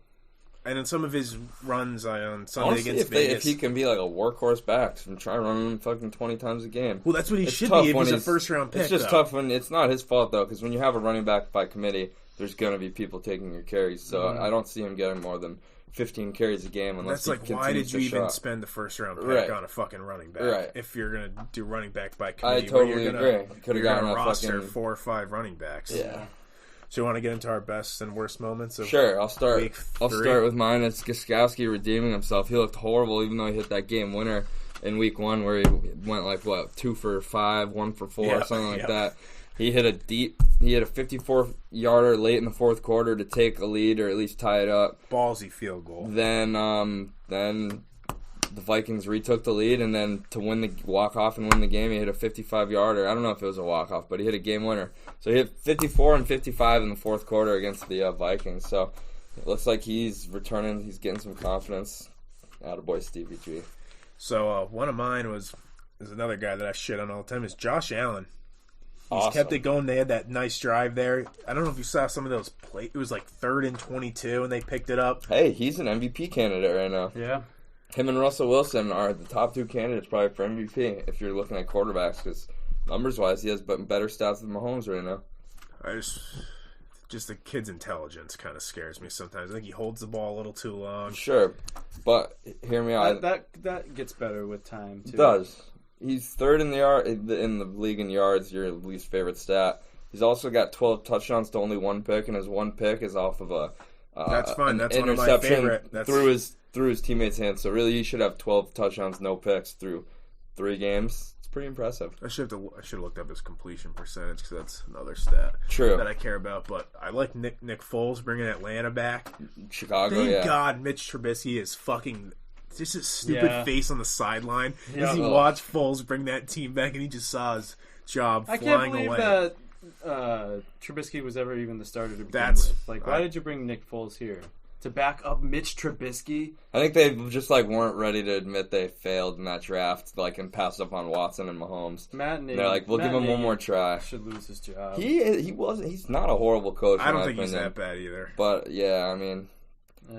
And in some of his runs on Sunday Honestly, against if Vegas. he can be like a workhorse back and try running him fucking 20 times a game. Well, that's what he It's should tough be if when he's a first-round pick, It's just though. tough when it's not his fault, though, because when you have a running back by committee, there's going to be people taking your carries. So I don't see him getting more than 15 carries a game unless That's he like, why did continues you to even shot. spend the first-round pick Right. on a fucking running back Right. if you're going to do running back by I committee? where totally you're agree. gonna, Could have you're gotten gonna a roster fucking 4 or 5 running backs. yeah. So you want to get into our best and worst moments? Of Sure, I'll start. week I'll 3? start with mine. It's Gostkowski redeeming himself. He looked horrible, even though he hit that game winner in week 1, where he went like 2 for 5, 1 for 4, Yeah, something like yeah. that. He hit a 54-yarder late in the fourth quarter to take a lead or at least tie it up. Ballsy field goal. Then the Vikings retook the lead, and then to win the walk-off and win the game, he hit a 55-yarder. I don't know if it was a walk-off, but he hit a game winner. So he hit 54 and 55 in the fourth quarter against the Vikings. So it looks like he's returning. He's getting some confidence. Attaboy Stevie G. So one of mine is another guy that I shit on all the time is Josh Allen. He's Awesome. kept it going. They had that nice drive there. I don't know if you saw some of those plays. It was like 3rd and 22, and they picked it up. Hey, he's an MVP candidate right now. Yeah. Him and Russell Wilson are the top 2 candidates probably for MVP if you're looking at quarterbacks, because numbers-wise, he has better stats than Mahomes right now. Just the kid's intelligence kind of scares me sometimes. I think he holds the ball a little too long. Sure, but hear me out. That gets better with time too. It does. He's 3rd in the league in yards, your least favorite stat. He's also got 12 touchdowns to only 1 pick, and his 1 pick is off of That's fine. an That's one of my interception favorite. through his teammate's hands. So really, he should have 12 touchdowns, no picks through 3 games. It's pretty impressive. I should have looked up his completion percentage because that's another stat True. that I care about. But I like Nick Foles bringing Atlanta back. Chicago, Thank yeah. God Mitch Trubisky is fucking just a stupid face on the sideline Yeah. as he watched Foles bring that team back, and he just saw his job I flying can't believe away. that Trubisky was ever even the starter to begin That's- with. Like, why did you bring Nick Foles here? To back up Mitch Trubisky? I think they just weren't ready to admit they failed in that draft, and passed up on Watson and Mahomes. Matt Nagy. They're like, we'll give him one more try. Should lose his job. He's not a horrible coach. I in don't my think he's opinion. that bad either. But yeah, I mean,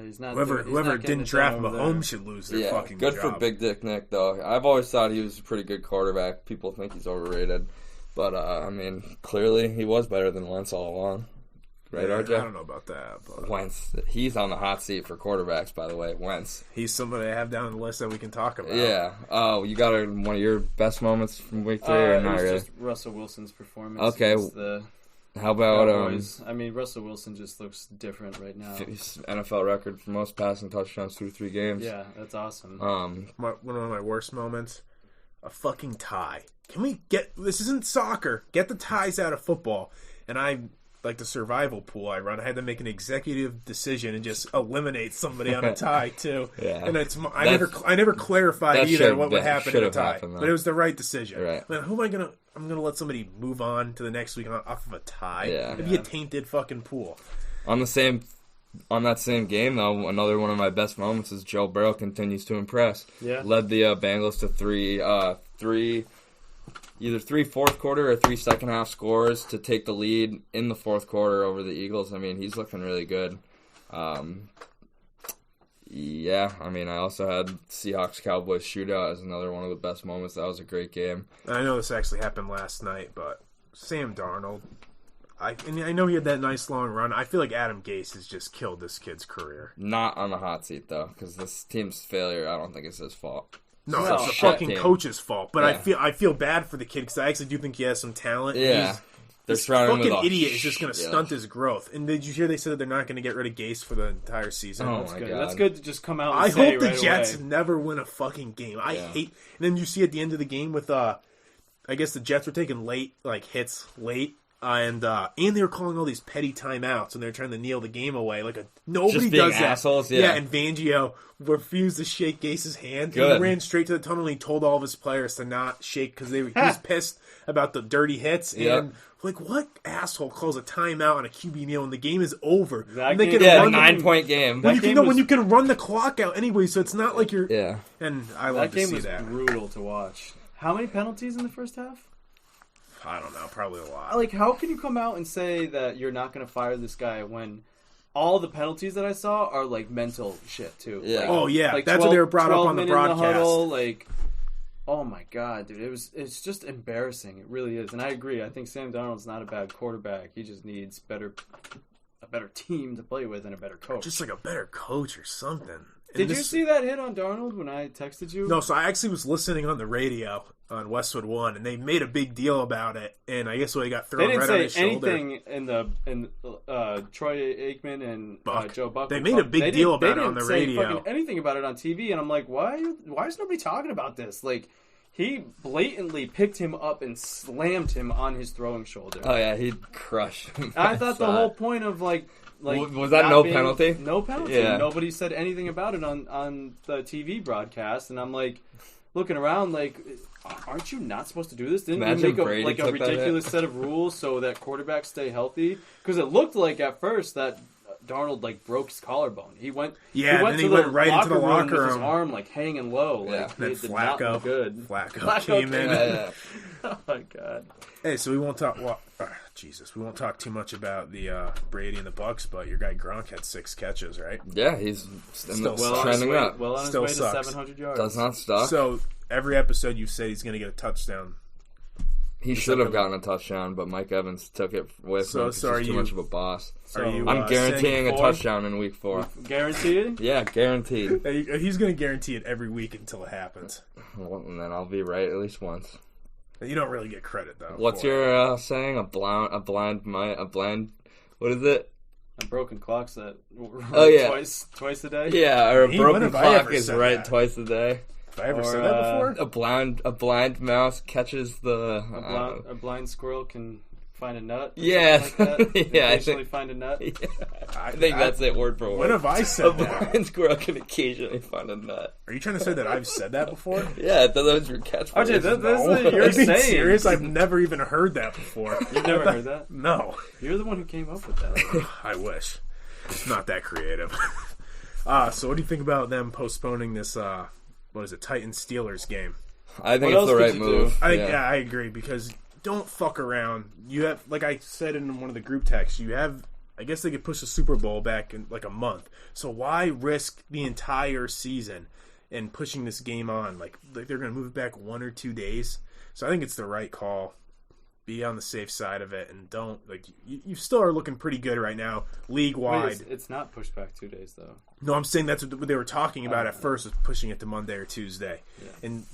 He's not. Whoever he's not getting didn't it draft done over Mahomes there. should lose their yeah, fucking good job. for Big Dick Nick though. I've always thought he was a pretty good quarterback. People think he's overrated, but I mean, clearly he was better than Wentz all along. Right, Yeah, RJ? I don't know about that, but Wentz, he's on the hot seat for quarterbacks, by the way. Wentz. he's somebody I have down on the list that we can talk about. Yeah. Oh, you got one of your best moments from week 3 or It not was really? just Russell Wilson's performance. Okay. against the How about Cowboys. I mean, Russell Wilson just looks different right now. NFL record for most passing touchdowns through 3 games? Yeah, that's awesome. One of my worst moments, a fucking tie. Can we get, this isn't soccer, get the ties out of football. And I, like the survival pool I run, I had to make an executive decision and just eliminate somebody on a tie too. Yeah. And I never clarified that either should- what would that happen should in a have tie. happened, though. But it was the right decision. Right. Man, I'm gonna let somebody move on to the next week off of a tie. Yeah. It'd be a tainted fucking pool. On that same game, though, another one of my best moments is Joe Burrow continues to impress. Yeah. Led the Bengals to either 3 fourth quarter or 3 second half scores to take the lead in the fourth quarter over the Eagles. I mean, he's looking really good. Yeah, I mean, I also had Seahawks-Cowboys shootout as another one of the best moments. That was a great game. I know this actually happened last night, but Sam Darnold, I know he had that nice long run. I feel like Adam Gase has just killed this kid's career. Not on the hot seat, though, because this team's failure, I don't think it's his fault. No, No, it's the shit fucking team. coach's fault. But Yeah. I feel bad for the kid because I actually do think he has some talent. Yeah. this fucking idiot is just going to stunt his growth. And did you hear they said that they're not going to get rid of Gase for the entire season? Oh, That's my good. God. That's good to just come out and I say hope the right Jets away. never win a fucking game. I hate... And then you see at the end of the game with... I guess the Jets were taking hits late. And they were calling all these petty timeouts, and they're trying to kneel the game away. Nobody Just being does that. assholes, yeah. And Fangio refused to shake Gase's hand. Good. He ran straight to the tunnel, and he told all of his players to not shake because he was pissed about the dirty hits. And what asshole calls a timeout on a QB kneel when the game is over? That They game- can Yeah, run 9-point game. when game was- you can run the clock out anyway, so it's not like you're. Yeah. And I love That game to see was that. brutal to watch. How many penalties in the first half? I don't know, probably a lot. How can you come out and say that you're not going to fire this guy when all the penalties that I saw are mental shit too? Yeah. Oh, yeah, that's what they were brought up on the 12 men in broadcast. huddle, oh my god, dude, it's just embarrassing. It really is, and I agree. I think Sam Darnold's not a bad quarterback. He just needs a better team to play with and a better coach. Just a better coach or something. Did you see that hit on Darnold when I texted you? No, so I actually was listening on the radio on Westwood One, and they made a big deal about it. And I guess he got They thrown didn't right on his say shoulder. anything in Troy Aikman and Buck. Joe Buck. They made a big deal about it on the They didn't say radio. fucking anything about it on TV, and I'm like, why is nobody talking about this? He blatantly picked him up and slammed him on his throwing shoulder. Oh, yeah, he crushed him. I thought the whole point of was that no penalty? No penalty. Yeah. Nobody said anything about it on the TV broadcast, and I'm looking around aren't you not supposed to do this? Didn't Imagine you make Brady a took that ridiculous set of rules so that quarterbacks stay healthy? Because it looked like at first that Darnold broke his collarbone. He went Then he went right into the locker with his room. arm hanging low. Yeah. Then it did not look good. Flacco came in. Yeah. Oh my god. Hey, so we won't talk. We won't talk too much about the Brady and the Bucks, but your guy Gronk had 6 catches, right? Yeah, he's Still trending up. Well on his Still way sucks. to 700 yards. Does not stop. So every episode you say he's going to get a touchdown. He should have gotten a touchdown, but Mike Evans took it away from him because so are he's too you- much of a boss. So, Are you, I'm guaranteeing saying a 4? touchdown in week 4. Guaranteed? Yeah, guaranteed. He's going to guarantee it every week until it happens. Well, and then I'll be right at least once. You don't really get credit though. What's for your saying? A blind. What is it? A broken clock's that Oh, yeah. twice a day? Yeah, or a Hey, broken when have I clock ever is said right that? twice a day. Have I ever Or, said that before? A blind mouse catches the. A blind squirrel can find a nut. Or Yeah. something like that. Yeah, I Occasionally think- find a nut. I think that's it word for word. When have I A said that? blind squirrel can occasionally find a nut. Are you trying to say that I've said that before? Yeah, I thought that was your catchphrase. RJ, that's No. what Are you're you being saying. serious? I've never even heard that before. You've never heard that? No. You're the one who came up with that. I wish. Not that creative. So what do you think about them postponing this, Titans-Steelers game? I think What it's the else right could you move. I agree, because don't fuck around. You have, like I said in one of the group texts, I guess they could push the Super Bowl back in a month. So why risk the entire season and pushing this game on? Like they're going to move it back 1 or 2 days. So I think it's the right call. Be on the safe side of it, and don't you still are looking pretty good right now, league wide. It's not pushed back 2 days though. No, I'm saying that's what they were talking about at first, was pushing it to Monday or Tuesday. Yeah. And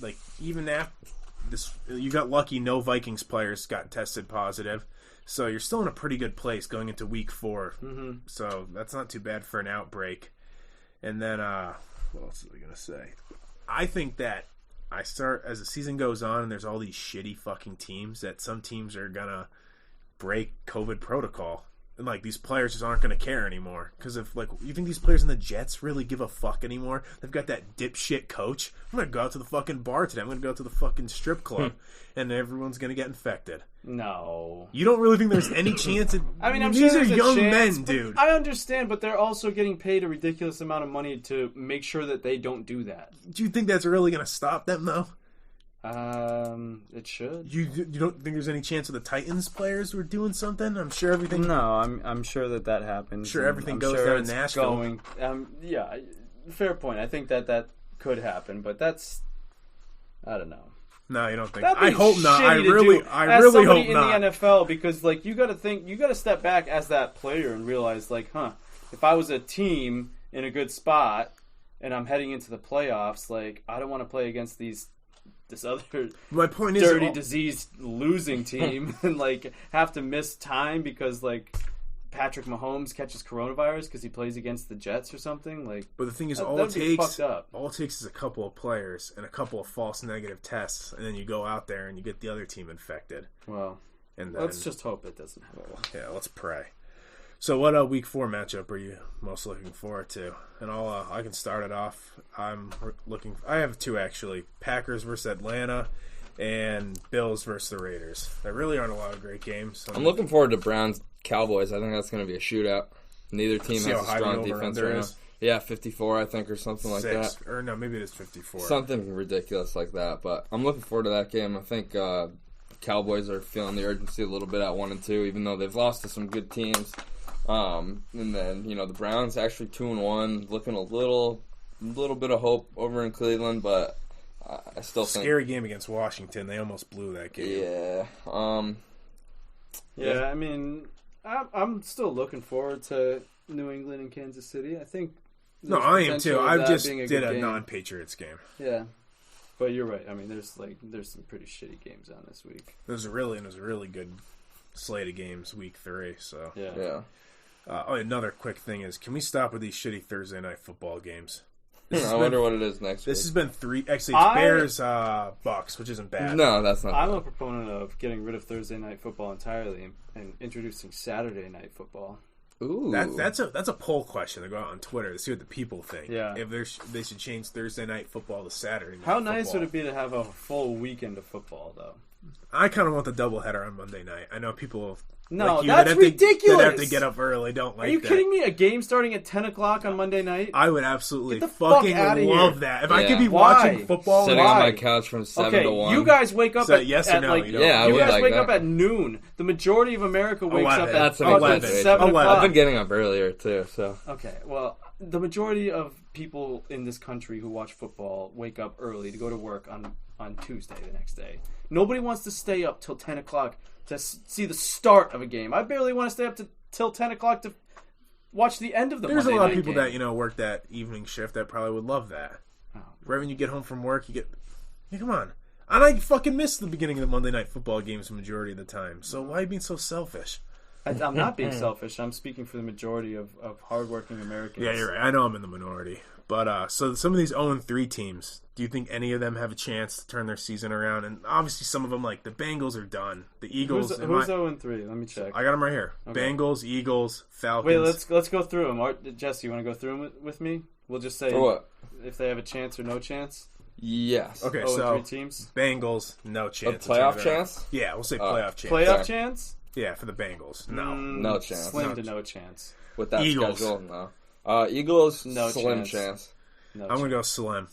even after this, you got lucky. No Vikings players got tested positive, so you're still in a pretty good place going into week 4. Mm-hmm. So that's not too bad for an outbreak. And then what else was I gonna say? I think that as the season goes on and there's all these shitty fucking teams, that some teams are gonna break COVID protocol. And these players just aren't going to care anymore. Because if you think these players in the Jets really give a fuck anymore? They've got that dipshit coach. I'm going to go out to the fucking bar today. I'm going to go to the fucking strip club, and everyone's going to get infected. No. You don't really think there's any chance? I'm these sure are there's a young chance, men, but dude. I understand, but they're also getting paid a ridiculous amount of money to make sure that they don't do that. Do you think that's really going to stop them, though? It should. You don't think there's any chance of the Titans players were doing something? I'm sure everything. No, I'm sure that happens. Sure, and everything I'm goes sure down in it's Nashville. Going, yeah, fair point. I think that could happen, but that's, I don't know. No, you don't think? That'd be I hope not. I shitty to really do hope as somebody not. in the NFL, because you got to step back as that player and realize, if I was a team in a good spot and I'm heading into the playoffs, I don't want to play against these this other My point dirty, is, diseased, losing team and like have to miss time because like Patrick Mahomes catches coronavirus because he plays against the Jets or something. Like, but the thing is, that'd be fucked up. all it takes is a couple of players and a couple of false negative tests, and then you go out there and you get the other team infected. Well, And then, let's just hope it doesn't happen. Yeah, let's pray. So, what Week 4 matchup are you most looking forward to? And I can start it off. I have two actually: Packers versus Atlanta, and Bills versus the Raiders. There really aren't a lot of great games. I'm looking forward to Browns Cowboys. I think that's going to be a shootout. Neither team has a strong defense right now. Yeah, 54, I think, or something like that. Or no, maybe it is 54. Something ridiculous like that. But I'm looking forward to that game. I think Cowboys are feeling the urgency a little bit at 1-2, even though they've lost to some good teams. And then the Browns actually 2-1, looking a little bit of hope over in Cleveland, but I still think scary game against Washington. They almost blew that game. Yeah. Yeah, I mean, I'm still looking forward to New England and Kansas City. I think. No, I am too. I just did a non-Patriots game. Yeah, but you're right. I mean, there's some pretty shitty games on this week. It was a really good slate of games, Week 3. So Yeah. Another quick thing is, can we stop with these shitty Thursday night football games? I wonder what it is next week. This has been 3. Actually, it's Bears, Bucks, which isn't bad. No, that's not. I'm bad. a proponent of getting rid of Thursday night football entirely and introducing Saturday night football. Ooh, That's a poll question to go out on Twitter to see what the people think. Yeah. If they should change Thursday night football to Saturday night How football. nice would it be to have a full weekend of football, though? I kind of want the doubleheader on Monday night. I know people. No, like you, that's ridiculous. That have to get up early. Don't like. Are you that. kidding me? A game starting at 10 o'clock on Monday night? I would absolutely Get the fuck fucking outta love here. that. If I Yeah. could be Why? watching football, sitting Why? on my couch from 7 Okay, to 1. you guys wake up So at, yes or at no, like you don't? Yeah, I you would guys like wake that. up at noon. The majority of America wakes 11. up at That's an fucking 11. 7 11. o'clock. I've been getting up earlier too, so Okay, well, the majority of people in this country who watch football wake up early to go to work on Tuesday the next day. Nobody wants to stay up till 10 o'clock to see the start of a game. I barely want to stay up till 10 o'clock to watch the end of the There's Monday a lot of night people game. that work that evening shift that probably would love that. Oh. Right when you get home from work, you get. Yeah, come on. And I fucking miss the beginning of the Monday night football games the majority of the time. So why are you being so selfish? I'm not being selfish. I'm speaking for the majority of hardworking Americans. Yeah, you're right. I know I'm in the minority. But so some of these 0-3 teams, do you think any of them have a chance to turn their season around? And obviously some of them, like the Bengals, are done. The Eagles... Who's 0-3? Let me check. I got them right here. Okay. Bengals, Eagles, Falcons. Wait, let's go through them. Jesse, you want to go through them with me? We'll just say for what? if they have a chance or no chance. Yes. Okay, 0-3 so teams. Bengals, no A chance. playoff chance? Yeah, we'll say playoff chance. Playoff Fair. chance? Yeah, for the Bengals. No. No chance. Slim No to no chance. With that Eagles. schedule, no. Eagles, No slim chance. chance. No I'm going to go slim.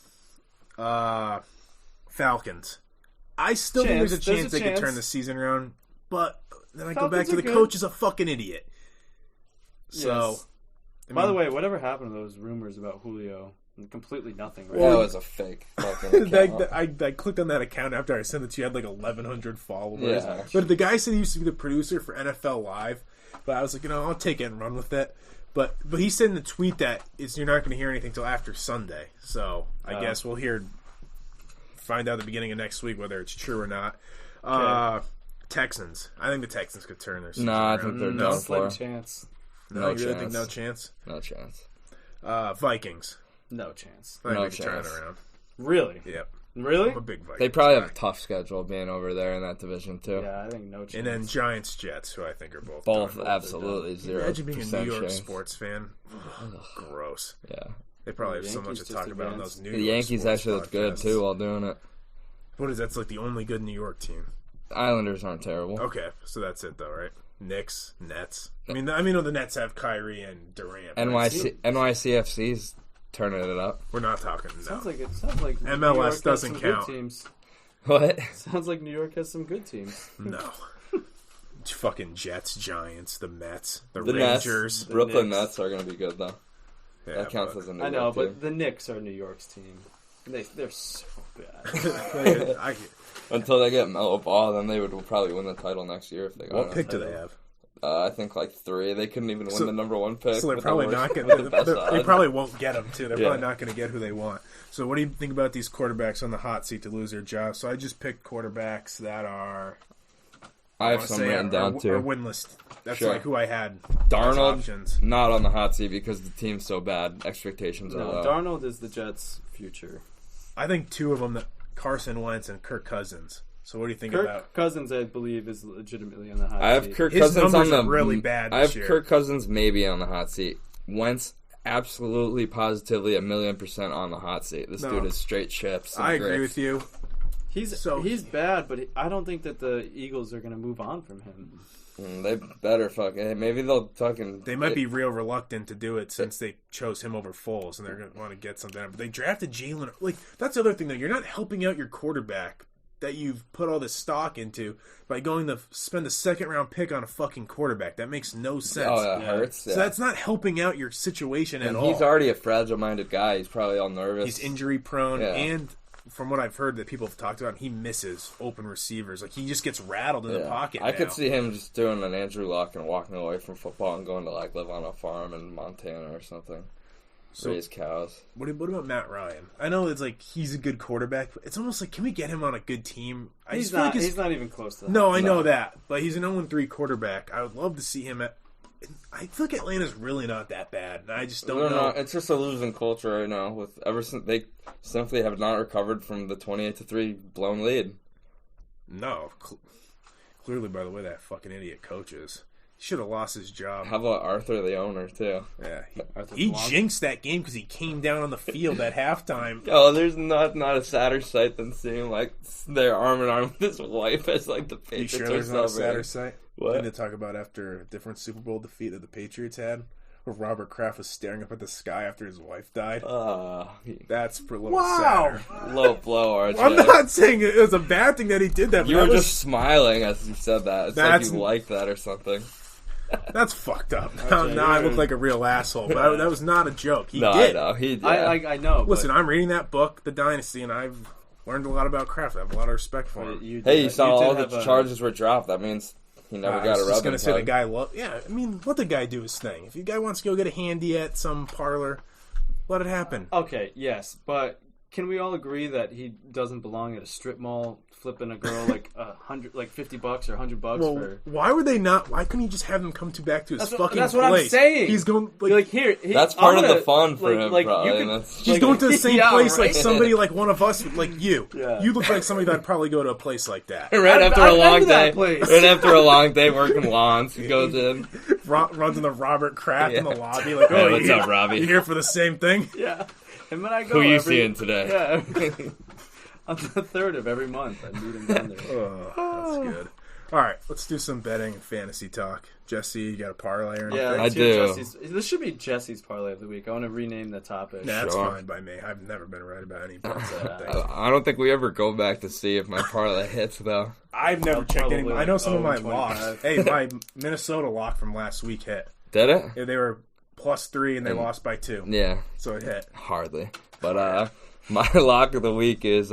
Falcons. I still think there's a chance they could turn the season around, but then I go back Falcons to are the good. coach is a fucking idiot. So, Yes. I By the mean, way, whatever happened to those rumors about Julio? Completely nothing, right? That was a fake fucking account. I clicked on that account after I sent it to you. I had like 1,100 followers. Yeah. But the guy said he used to be the producer for NFL Live. But I was like, I'll take it and run with it. But he said in the tweet that you're not going to hear anything till after Sunday. So I guess we'll find out at the beginning of next week whether it's true or not. Texans. I think the Texans could turn their season Nah, I around. think they're No done slim for. chance. No, you really chance. think no chance? No chance. Vikings. No chance. I think No they could turn it chance. around. Really? Yep. Really? I'm a big Vikings They probably have guy. a tough schedule being over there in that division too. Yeah, I think no chance. And then Giants, Jets, who I think are both Both done. absolutely 0%. Imagine being a New York chance. sports fan. Gross. Yeah. They probably have The so much Yankees to talk just about on advanced. those New The York Yankees sports actually look good podcasts. too while doing it. What is that's like the only good New York team? The Islanders aren't terrible. Okay, so that's it though, right? Knicks, Nets. I mean the Nets have Kyrie and Durant. but NYCFC's turning it up. we're not talking. No. Sounds like New MLS York has doesn't some good count. teams. What? Sounds like New York has some good teams. No. Fucking Jets, Giants, the Mets, the The Nets, Rangers. Brooklyn Knicks. Nets are going to be good though. Yeah, That counts but- as a New I know, York but team. the Knicks are New York's team. They're so bad. I- Until they get Melo Ball, then they would probably win the title next year if they got what it. pick do they have? I think like 3. They couldn't even win the number 1 pick. So they're with probably the not worst- going with the best to. They odds. probably won't get them too. They're Yeah. probably not going to get who they want. So what do you think about these quarterbacks on the hot seat to lose their job? So I just picked quarterbacks that are. I have wanna some say written down are too. winless. That's Sure. like who I had. as Darnold, options. not on the hot seat because the team's so bad. Expectations are No, low. Darnold is the Jets' future. I think 2 of them, Carson Wentz and Kirk Cousins. So what do you think Kirk about? Cousins, I believe, is legitimately on the hot I have seat. Kirk His Cousins on numbers the are really bad I have this year. Kirk Cousins maybe on the hot seat. Wentz absolutely, positively, 1,000,000% on the hot seat. This No. dude is straight chips. And I agree grits. with you. He's bad, but I don't think that the Eagles are going to move on from him. They better fucking. Maybe they'll fucking. They might be real reluctant to do it since they chose him over Foles, and they're going to want to get something. But they drafted Jalen. Like, that's the other thing, though. You're not helping out your quarterback that you've put all this stock into by going to spend a second-round pick on a fucking quarterback. That makes no sense. Oh, that hurts. So that's not helping out your situation at and all. he's already a fragile-minded guy. He's probably all nervous. He's injury-prone, Yeah. and from what I've heard that people have talked about, he misses open receivers. Like, he just gets rattled in the pocket I now. could see him just doing an Andrew Luck and walking away from football and going to like live on a farm in Montana or something. Raise cows. What about Matt Ryan? I know it's like he's a good quarterback, but it's almost like, can we get him on a good team? He's not even close to that. No, I know that, but he's an 0-3 quarterback. I would love to see him at. I feel like Atlanta's really not that bad, and I just don't know. It's just a losing culture right now. With ever since they simply have not recovered from the 28-3 blown lead. No, clearly by the way that fucking idiot coaches. He should have lost his job. How about Arthur, the owner, too? Yeah, he jinxed that game because he came down on the field at halftime. Oh, there's not a sadder sight than seeing like their arm in arm with his wife as like the You Patriots sure are there's not a celebrating. sadder sight? What? Thing to talk about after a different Super Bowl defeat that the Patriots had, where Robert Kraft was staring up at the sky after his wife died. That's a little sadder. Low blow, RJ. I'm not saying it was a bad thing that he did that. But You that were was, just smiling as you said that. It's like you liked that or something. That's fucked up. Now I look like a real asshole. But that was not a joke. He No, did. I know. He did. I know. Listen, I'm reading that book, The Dynasty, and I've learned a lot about Kraft. I have a lot of respect for him. You saw all the charges were dropped. That means he never got a I was just rubbing going to say the tug. guy yeah, I mean, let the guy do his thing. If the guy wants to go get a handy at some parlor, let it happen. Okay, yes, but can we all agree that he doesn't belong at a strip mall flipping a girl like $50 or $100 Well, for? why would they not? Why couldn't he just have them come back to his fucking That's place? what I'm saying. He's going Here. That's part of the fun for him, probably. You could, He's going to the same yeah, place right? like somebody like one of us, like you. Yeah. You look like somebody that'd probably go to a place like that. Right after I've a long been to day. that place. Right after a long day working lawns, he goes in. Runs into Robert Kraft in the Yeah. lobby, like, Hey, "Oh, what's you up, Robbie? You here for the same thing?" Yeah, and when I go, Who you seeing today? Yeah, on the 3rd of every month, I meet him down there. Oh, that's good. All right, let's do some betting and fantasy talk. Jesse, you got a parlay or anything? Yeah, I let's do. This should be Jesse's parlay of the week. I want to rename the topic. That's Sure. fine by me. I've never been right about any bets. I don't think we ever go back to see if my parlay hits, though. I've never checked any. probably I know some of my 0-25. locks. Hey, my Minnesota lock from last week hit. Did it? Yeah, they were +3 and they lost by 2. Yeah, So it hit. hardly. But my lock of the week is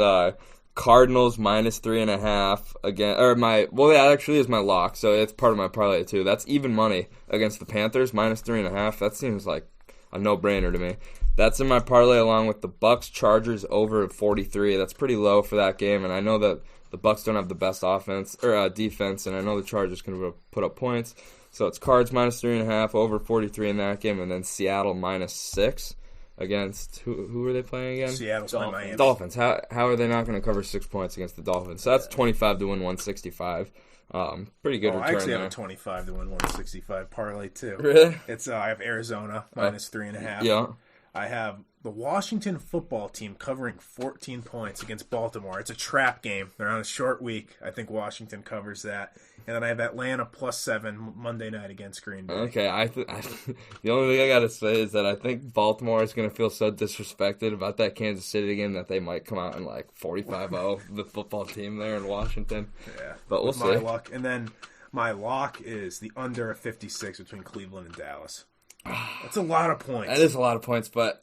Cardinals -3.5 again. That actually is my lock, so it's part of my parlay too. That's even money against the Panthers -3.5. That seems like a no-brainer to me. That's in my parlay along with the Bucks Chargers over 43. That's pretty low for that game, and I know that the Bucks don't have the best offense or defense, and I know the Chargers can put up points. So it's Cards -3.5 over 43 in that game, and then Seattle -6 against who are they playing again? Seattle's playing Miami. Dolphins. How are they not going to cover 6 points against the Dolphins? So that's 25 to win 165. Pretty good I return actually there. have a 25 to win 165 parlay too. Really? It's I have Arizona -3.5. Yeah. I have the Washington football team covering 14 points against Baltimore. It's a trap game. They're on a short week. I think Washington covers that. And then I have Atlanta +7 Monday night against Green Bay. Okay, the only thing I gotta say is that I think Baltimore is gonna feel so disrespected about that Kansas City game that they might come out in like 45-0, the football team there in Washington. Yeah, but we'll with my see. luck. And then my lock is the under 56 between Cleveland and Dallas. That's a lot of points. That is a lot of points, but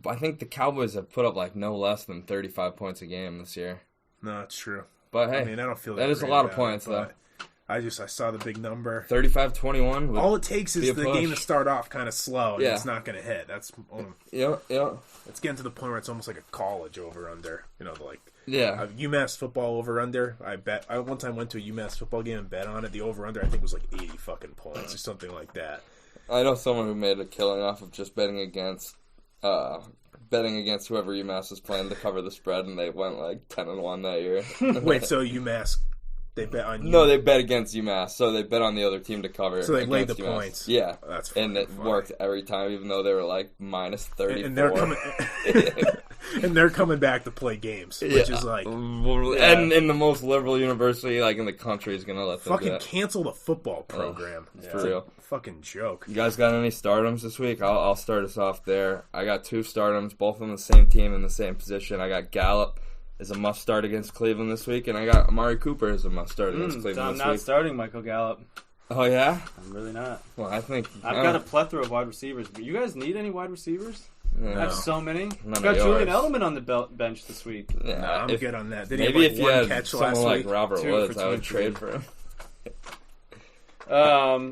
I think the Cowboys have put up like no less than 35 points a game this year. No, it's true. But hey, I mean, I don't feel that is a great lot of about it, points, though. but I saw the big number. 35-21. All it takes is the game to start off kind of slow, and it's not going to hit. That's yeah. It's getting to the point where it's almost like a college over/under. Yeah. UMass football over/under. I one time went to a UMass football game and bet on it. The over/under I think was like 80 fucking points or something like that. I know someone who made a killing off of just betting against whoever UMass was playing to cover the spread, and they went like 10-1 that year. Wait, so UMass? They bet on No, they bet against UMass, so they bet on the other team to cover. So they laid the UMass. points. Yeah, that's and it funny. Worked every time, even though they were like minus 34. And they're coming, and they're coming back to play games, which is like, and in the most liberal university like in the country is gonna let them fucking cancel the football program. For real, a fucking joke. You guys got any stardoms this week? I'll start us off there. I got 2 stardoms, both on the same team in the same position. I got Gallup is a must start against Cleveland this week, and I got Amari Cooper as a must start against Cleveland this week. I'm not starting Michael Gallup. Oh yeah? I'm really not. Well, I think I've got a plethora of wide receivers. But you guys need any wide receivers? No. I have so many. None I've got of Julian yours. Edelman on the bench this week. Yeah, No, I'm good on that. Did maybe he have if like you one had catch someone last like week? Robert 2 Woods, for I would 23. trade for him.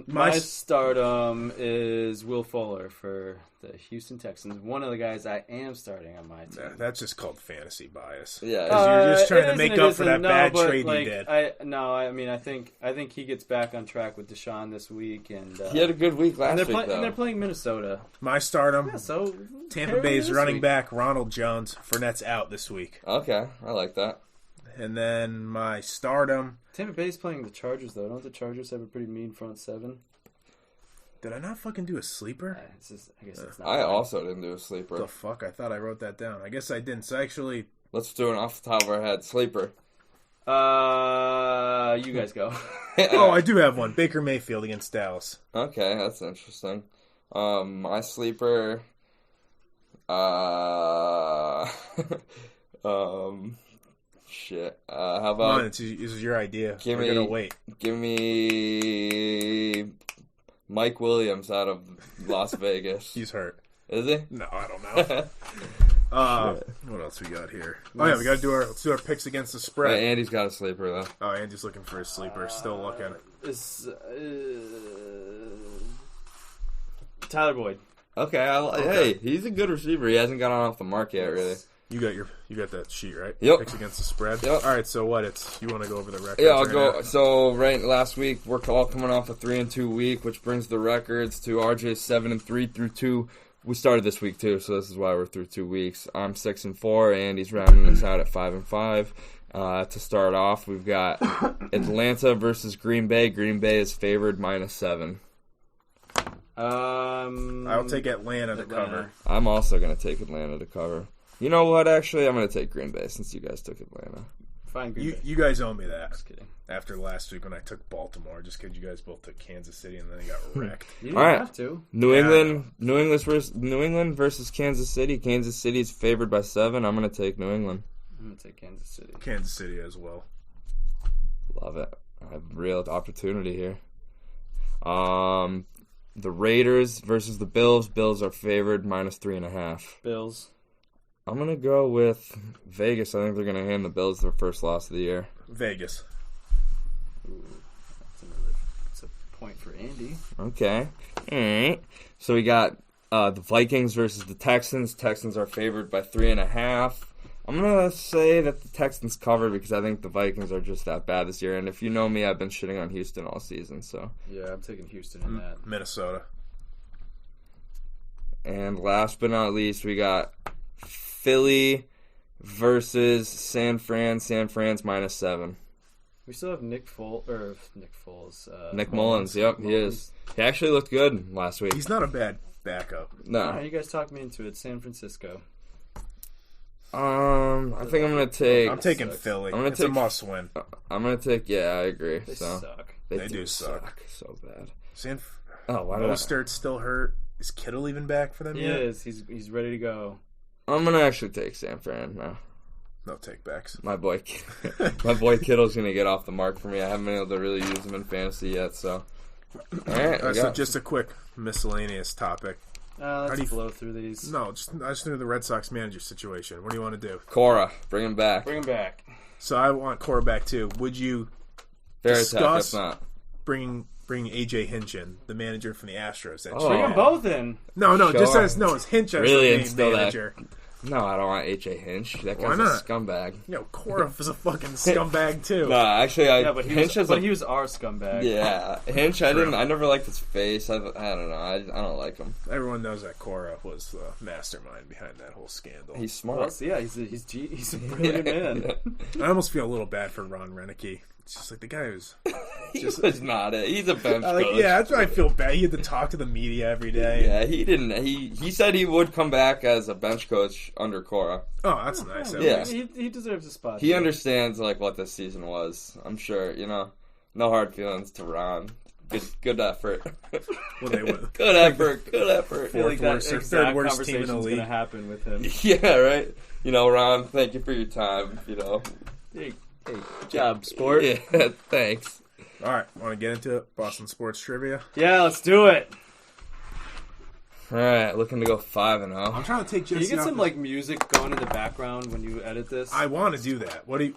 My stardom is Will Fuller for the Houston Texans. One of the guys I am starting on my team. Yeah, that's just called fantasy bias. Yeah, You're just trying to It make is up and for it that isn't. bad No, trade but, you did. I think he gets back on track with Deshaun this week, and he had a good week last week, and they're playing Minnesota. My stardom, Yeah, so Tampa Bay's running back Ronald Jones. Fournette's out this week. Okay, I like that. And then my stardom. Tampa Bay's playing the Chargers, though. Don't the Chargers have a pretty mean front seven? Did I not fucking do a sleeper? I guess it's not. I also didn't do a sleeper. The fuck? I thought I wrote that down. I guess I didn't. So actually, Let's do it off the top of our head. Sleeper. You guys go. oh, I do have one. Baker Mayfield against Dallas. Okay, that's interesting. My sleeper. Shit. How Come about? on, this is your idea. Give We're me- gonna wait. Give me Mike Williams out of Las Vegas. He's hurt. Is he? No, I don't know. What else we got here? Oh yeah, we gotta do let's do our picks against the spread. Yeah, Andy's got a sleeper though. Oh, Andy's looking for his sleeper. Still looking. Tyler Boyd. Okay, hey, he's a good receiver. He hasn't gotten off the mark yet, really. You got that sheet right? Yep. Picks against the spread. Yep. All right. So what? You want to go over the records? Yeah, I'll right go. now? So last week we're all coming off a 3-2 week, which brings the records to RJ's 7-3 through 2. We started this week too, so this is why we're through 2 weeks. I'm 6-4. Andy's rounding us out at 5-5. To start off, we've got Atlanta versus Green Bay. Green Bay is favored -7. I'll take Atlanta to cover. I'm also going to take Atlanta to cover. You know what? Actually, I'm going to take Green Bay since you guys took Atlanta. Fine, Green Bay. You guys owe me that. Just kidding. After last week when I took Baltimore, just because you guys both took Kansas City and then they got wrecked. You didn't All right. have to. New England versus Kansas City. Kansas City is favored by 7. I'm going to take New England. I'm going to take Kansas City. Kansas City as well. Love it. I have real opportunity here. The Raiders versus the Bills. Bills are favored -3.5. Bills. I'm going to go with Vegas. I think they're going to hand the Bills their first loss of the year. Vegas. Ooh, that's a point for Andy. Okay. All right. So we got the Vikings versus the Texans. Texans are favored by 3.5. I'm going to say that the Texans cover because I think the Vikings are just that bad this year. And if you know me, I've been shitting on Houston all season. So. Yeah, I'm taking Houston in that. Minnesota. And last but not least, we got Philly versus San Fran. San Fran's -7. We still have Nick Foles. Nick Mullins. Yep, he is. He actually looked good last week. He's not a bad backup. No. You guys talked me into it. San Francisco. I think I'm gonna take. I'm taking sucks. Philly. I'm gonna It's take- a must-win. I'm gonna take. Yeah, I agree. They so suck. They do suck. so bad. Why did I? Mostert's still hurt. Is Kittle even back for them He yet? is. He's ready to go. I'm gonna actually take San Fran now. No takebacks. My boy Kittle's gonna get off the mark for me. I haven't been able to really use him in fantasy yet. So, all right. So just a quick miscellaneous topic. Let's blow through these. No, I just knew the Red Sox manager situation. What do you want to do? Cora, bring him back. Bring him back. So I want Cora back too. Would you Fair attack, discuss if not. bringing AJ Hinch in, the manager from the Astros. Oh. Bring them both in. No, just Sure. as Hinch as Really the main instill that. manager. No, I don't want H.A. Hinch. That Why guy's not? a scumbag. Cora is a fucking scumbag too. No, actually, But Hinch is he was our scumbag. Yeah, Hinch. I never liked his face. I don't know. I don't like him. Everyone knows that Cora was the mastermind behind that whole scandal. He's smart. Well, yeah, he's a brilliant man. I almost feel a little bad for Ron Renicky. It's just like the guy who's He's not it. He's a bench coach. that's why I feel bad. He had to talk to the media every day. Yeah, he didn't. He said he would come back as a bench coach under Cora. Oh, that's nice. Yeah. He deserves a spot. He understands what this season was. I'm sure. No hard feelings to Ron. Good effort. Well, they would. Good effort. I feel like that worst or exact third worst team in conversation's the going league. to happen with him. Yeah, right. Ron, thank you for your time. Hey, good job, sport. Yeah, thanks. All right, want to get into it? Boston sports trivia. Yeah, let's do it. All right, looking to go 5-0. I'm trying to take Jesse. Can you get out some music going in the background when you edit this? I want to do that. What do you?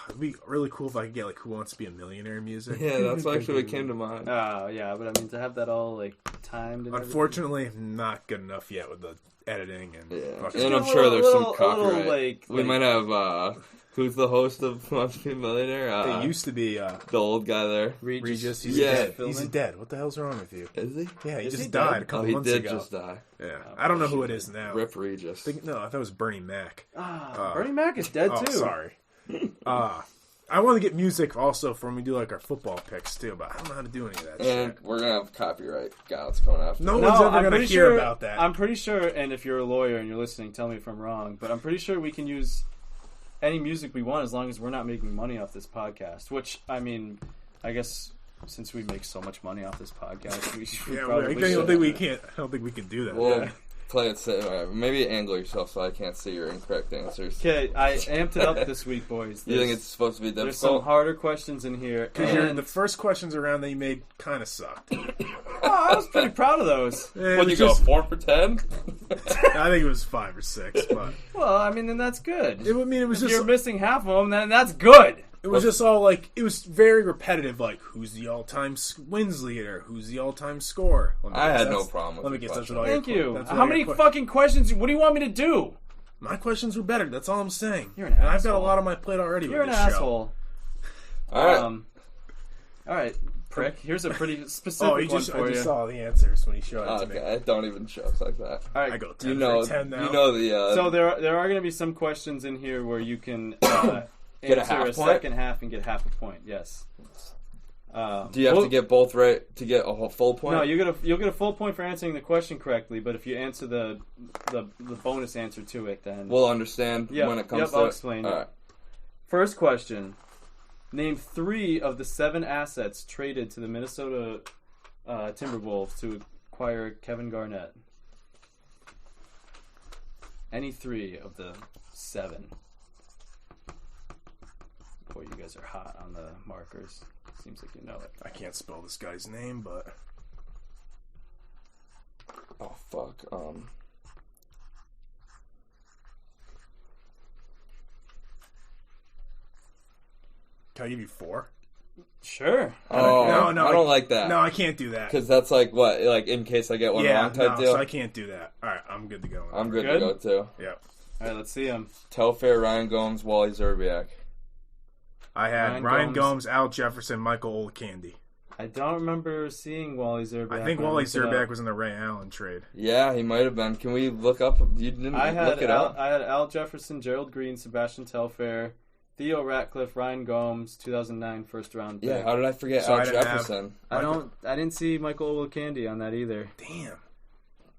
It'd be really cool if I could get Who Wants to Be a Millionaire music. Yeah, that's actually what came to mind. Yeah, but I mean to have that all timed. And Unfortunately, I'm not good enough yet with the editing and. Yeah, fucking- and I'm a sure little- there's some little- copyright. We might have who's the host of Who Wants to Be a Millionaire? It used to be the old guy there. Regis. He's Yeah. dead. He's dead. What the hell's wrong with you? Is he? Yeah, he Is just he died dead? a couple He months did ago. just die. Yeah, I don't know who it is now. Rip Regis. No, I thought it was Bernie Mac. Bernie Mac is dead too. Sorry. I want to get music also for when we do our football picks too, but I don't know how to do any of that And shit. we're gonna have copyright gods coming after. No us. one's ever I'm going to pretty hear sure, about that. I'm pretty sure, and if you're a lawyer and you're listening, tell me if I'm wrong, but I'm pretty sure we can use any music we want as long as we're not making money off this podcast. Which, I mean, I guess since we make so much money off this podcast, we should probably I don't think we can do that. We'll play it safe. Maybe angle yourself so I can't see your incorrect answers. Okay, I amped it up this week, boys. You think it's supposed to be There's some difficult? harder questions in here. Because the first questions around that you made kind of sucked. I was pretty proud of those. Would you go 4 for 10? I think it was 5 or 6, but Well, I mean, then that's good. it was If just you're missing half of them, then that's good. it was just all it was very repetitive. Who's the all-time wins leader? Who's the all-time scorer? I had no problem with Let me the get touch question. with all Thank your you. that's all How your many que- fucking questions? What do you want me to do? My questions were better. That's all I'm saying. You're an and I've got a asshole. lot on my plate already. You're an with this show. asshole. All right. All right, prick. Here's a pretty specific Oh, I one just for you. saw the answers when he showed it to me. Okay, don't even jokes like that. All right, I go 10 You know, for 10 now. you know the. so there are going to be some questions in here where you can Get a answer half a point? second half and get half a point. Yes. Do you have to get both right to get a whole full point? No, you'll get a full point for answering the question correctly. But if you answer the bonus answer to it, then We'll understand when it comes to I'll it. explain. All right. First question: name 3 of the 7 assets traded to the Minnesota Timberwolves to acquire Kevin Garnett. Any 3 of the 7. Boy, you guys are hot on the markers. Seems like you know it. I can't spell this guy's name, but Oh fuck. can I give you 4? Sure. Oh No, I don't like that. No, I can't do that. Because that's what in case I get one wrong type deal. so I can't do that. All right, I'm good to go. I'm good Good? to go too. Yeah, All right, let's see him. Telfair, Ryan Gomes, Wally Zerbiak. I had Ryan Ryan Gomes. Gomes, Al Jefferson, Michael Olakandi. I don't remember seeing Wally Zerbiak. I think when Wally looked it up. Zerbiak was in the Ray Allen trade. Yeah, he might have been. Can we look up? You didn't I had look it up. I had Al Jefferson, Gerald Green, Sebastian Telfair, Theo Ratcliffe, Ryan Gomes, 2009 first round pick. Yeah, how did I forget So Al I didn't have- Jefferson? I didn't see Michael Olakandi on that either. Damn.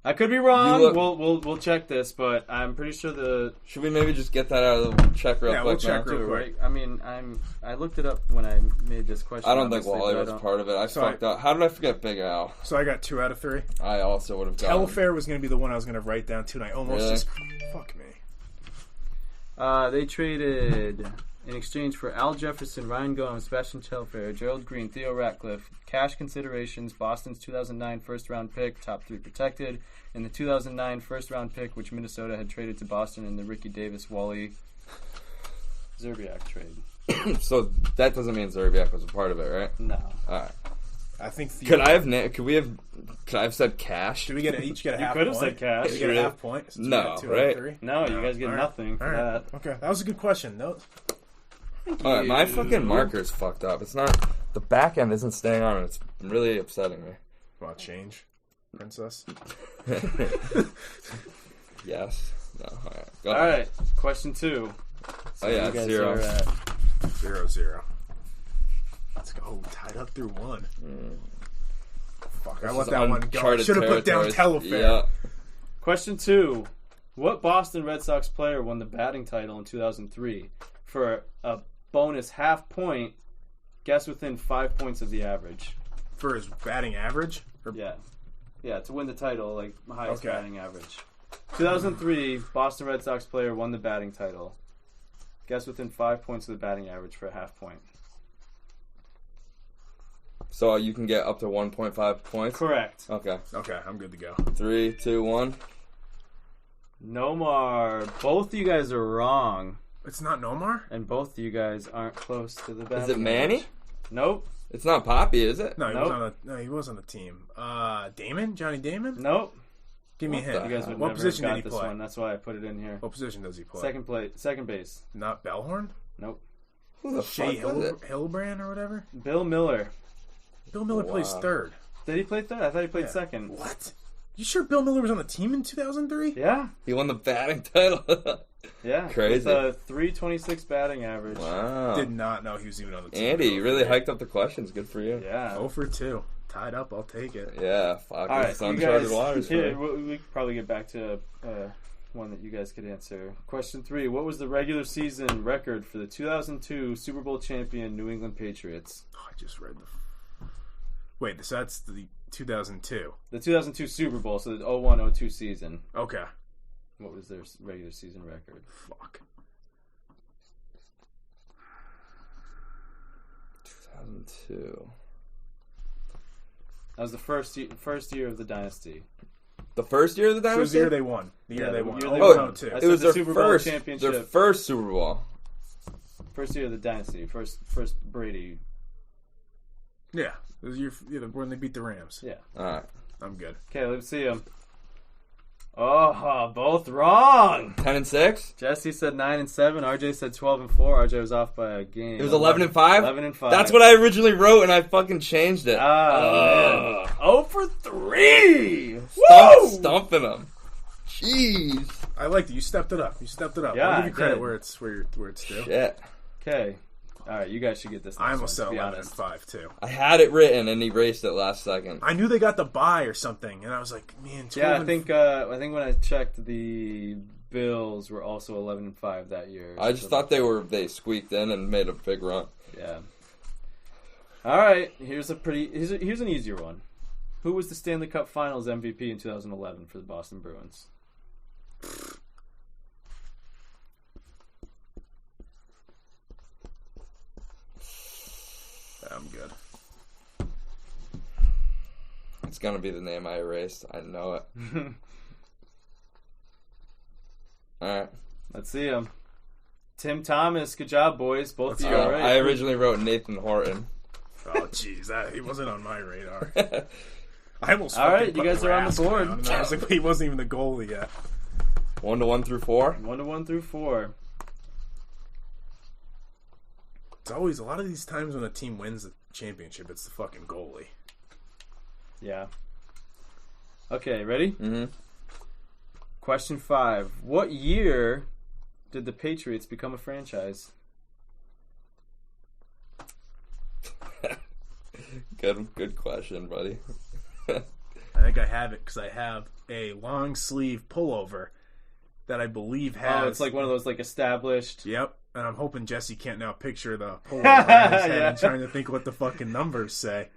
I could be wrong. You look- We'll check this, but I'm pretty sure Should we maybe just get that out of the check real Yeah, quick? we'll check now? real too, quick. right? I mean, I looked it up when I made this question. I don't think obviously, Wally but I was don't- part of it. I So fucked up. How did I forget Big Al? So I got 2 out of 3. I also would have gotten. Telfair was going to be the one I was going to write down too, and I almost Really? just fuck me. They traded in exchange for Al Jefferson, Ryan Gomes, Sebastian Telfair, Gerald Green, Theo Ratcliffe, cash considerations, Boston's 2009 first-round pick, top 3 protected, and the 2009 first-round pick, which Minnesota had traded to Boston in the Ricky Davis-Wally Zerbiak trade. So that doesn't mean Zerbiak was a part of it, right? No. All right. I think. Could I have said Cash? Should we each get a You half could point? have said Cash. Did we get a half point? So No, two right? out of three? No, you guys get All right. nothing for All right. that. Okay, that was a good question. No, All right, my fucking marker's fucked up. It's not. The back end isn't staying on. It's really upsetting me. want to change, princess? Yes. No. All right. Go All ahead. right, question 2. So Oh yeah, you guys 0. are at 0-0. Let's go. Tied up through 1. Fuck, I This let is that one go. uncharted Should have put down territories. Telefair. Yeah. question 2. What Boston Red Sox player won the batting title in 2003 for a bonus half point? Guess within 5 points of the average. For his batting average? Or, Yeah, to win the title, like highest Okay. batting average. 2003, Boston Red Sox player won the batting title. Guess within 5 points of the batting average for a half point. So you can get up to 1.5 points. Correct. Okay. Okay, I'm good to go. 3, 2, 1. Nomar. Both of you guys are wrong, It's not Nomar? and both of you guys aren't close to the batting Is it Manny? average. Nope. It's not Poppy, is it? No, Nope. he was on the team. Damon? Johnny Damon? Nope. Give me a What hint. the You guys would What never position have did got he this play? one. That's why I put it in here. What position does he play? Second base. Not Bellhorn? Nope. Who the Shea fuck is it? Hilbrand or whatever? Bill Miller. Bill Miller plays Wow. third. Did he play third? I thought he played Yeah. second. What? You sure Bill Miller was on the team in 2003? Yeah. He won the batting title. Yeah. Crazy. With a 326 batting average. Wow. Did not know he was even on the team. Andy, you really hiked up the questions. Good for you. Yeah. 0 for 2. Tied up, I'll take it. Yeah, fuck. All right, It's you uncharted guys, waters. here, For me. we could probably get back to one that you guys could answer. Question 3. What was the regular season record for the 2002 Super Bowl champion New England Patriots? Oh, I just read the... Wait, so that's the 2002. The 2002 Super Bowl, so the 01-02 season. Okay. What was their regular season record? Fuck. 2002. That was the first year of the dynasty. The first year of the So it was dynasty? the year they won. The year Yeah, they the won. year Oh, they no, won. two. I It said was the their Super Bowl first championship. Their first Super Bowl. First year of the dynasty. First Brady. Yeah. It was when they beat the Rams. Yeah. All right. I'm good. Okay, let's see them. Oh, both wrong. 10-6. Jesse said 9-7. RJ said 12-4. RJ was off by a game. It was 11-5. 11-5. That's what I originally wrote, and I fucking changed it. Oh, man. 0 for 3. Stumping them. Jeez. I liked it. You stepped it up. Yeah, I'll give you I credit did. where it's due. Shit. Okay. All right, you guys should get this. I next almost one, said to be 11 honest. and 5 too. I had it written and erased it last second. I knew they got the bye or something, and I was like, man, 12 Yeah, I and think when I checked, the Bills were also 11-5 that year. I just So- thought they squeaked in and made a big run. Yeah. All right, here's an easier one. Who was the Stanley Cup Finals MVP in 2011 for the Boston Bruins? I'm good. It's gonna be the name I erased. I know it. Alright. Let's see him. Tim Thomas. Good job, boys. Both of you are right. I originally wrote Nathan Horton. Oh, jeez, he wasn't on my radar. I almost. All right, fucking you put guys are on the Rask board. down, and I was like, he wasn't even the goalie yet. 1 through 4. 1 through 4. It's always a lot of these times when a team wins the championship, it's the fucking goalie. Yeah. Okay, ready? Mm-hmm. Question 5. What year did the Patriots become a franchise? Good question, buddy. I think I have it because I have a long sleeve pullover that I believe has. Oh, it's like one of those established. Yep, and I'm hoping Jesse can't now picture the pullover in his head and trying to think what the fucking numbers say.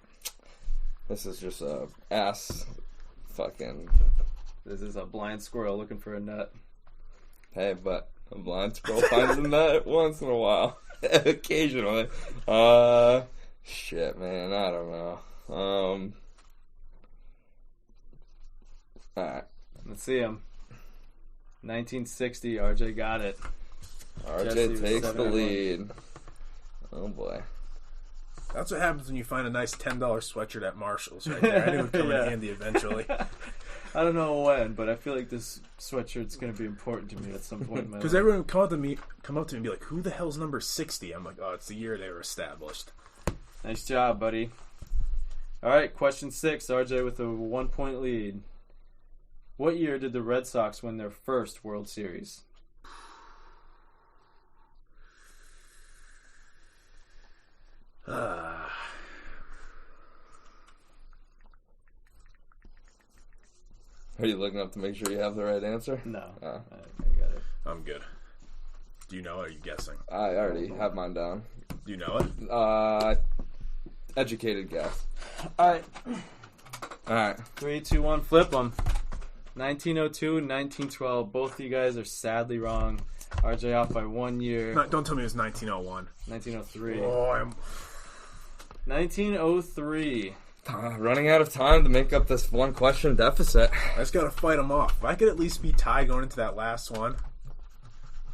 This is just a ass fucking. This is a blind squirrel looking for a nut. Hey, but a blind squirrel finds a nut once in a while. Occasionally. Shit, man. I don't know. Alright. Let's see him. 1960. RJ got it. RJ Jesse was takes the 7-1. lead. Oh, boy. That's what happens when you find a nice $10 sweatshirt at Marshall's right there. I knew it would come in handy eventually. I don't know when, but I feel like this sweatshirt's going to be important to me at some point in my life. Because everyone would come up to me and be like, who the hell's number 60? I'm like, oh, it's the year they were established. Nice job, buddy. All right, question 6. RJ with a 1-point lead. What year did the Red Sox win their first World Series? Are you looking up to make sure you have the right answer? No. Oh. I got it. I'm good. Do you know it? Or are you guessing? I already have mine down. Do you know it? Educated guess. All right. All right. 3, 2, 1, flip them. 1902 and 1912. Both of you guys are sadly wrong. RJ off by 1 year. No, don't tell me it was 1901. 1903. Oh, I'm... 1903. Running out of time to make up this one question deficit. I just got to fight them off. If I could at least be tied going into that last one,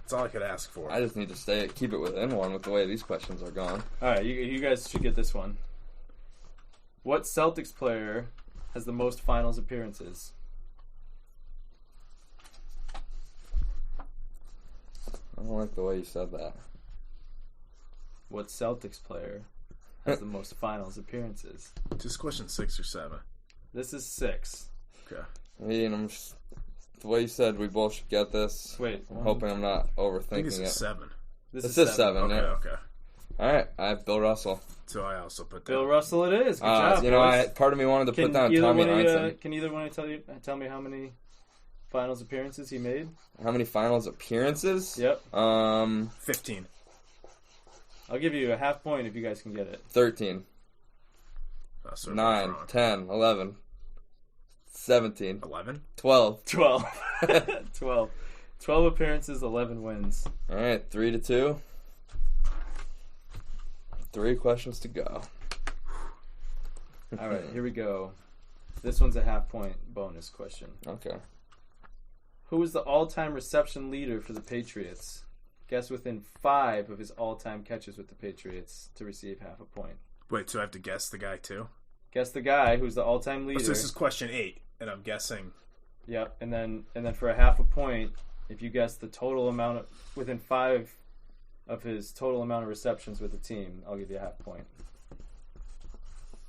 that's all I could ask for. I just need to keep it within one with the way these questions are going. All right, you guys should get this one. What Celtics player has the most finals appearances? I don't like the way you said that. What Celtics player has the most finals appearances? Just question 6 or 7. This is 6. Okay. The way you said we both should get this. Wait. I'm hoping I'm not I think overthinking this it. is 7. This is 7. Okay, Yeah. okay. All right, I have Bill Russell. So I also put that. Bill Russell it is. Good job, boys. Part of me wanted to put down Tommy Heinsohn. Can either one of you tell me how many finals appearances he made? How many finals appearances? Yep. 15. I'll give you a half point if you guys can get it. 13. Oh, so 9, wrong. 10, 11, 17, 11? 12. 12. 12. 12 appearances, 11 wins. All right, 3-2. 3 questions to go. All right, here we go. This one's a half point bonus question. Okay. Who is the all-time reception leader for the Patriots? Guess within 5 of his all-time catches with the Patriots to receive half a point. Wait, so I have to guess the guy too? Guess the guy who's the all-time Oh, leader. so this is question 8, and I'm guessing. Yep, and then for a half a point, if you guess the total amount of within 5 of his total amount of receptions with the team, I'll give you a half point.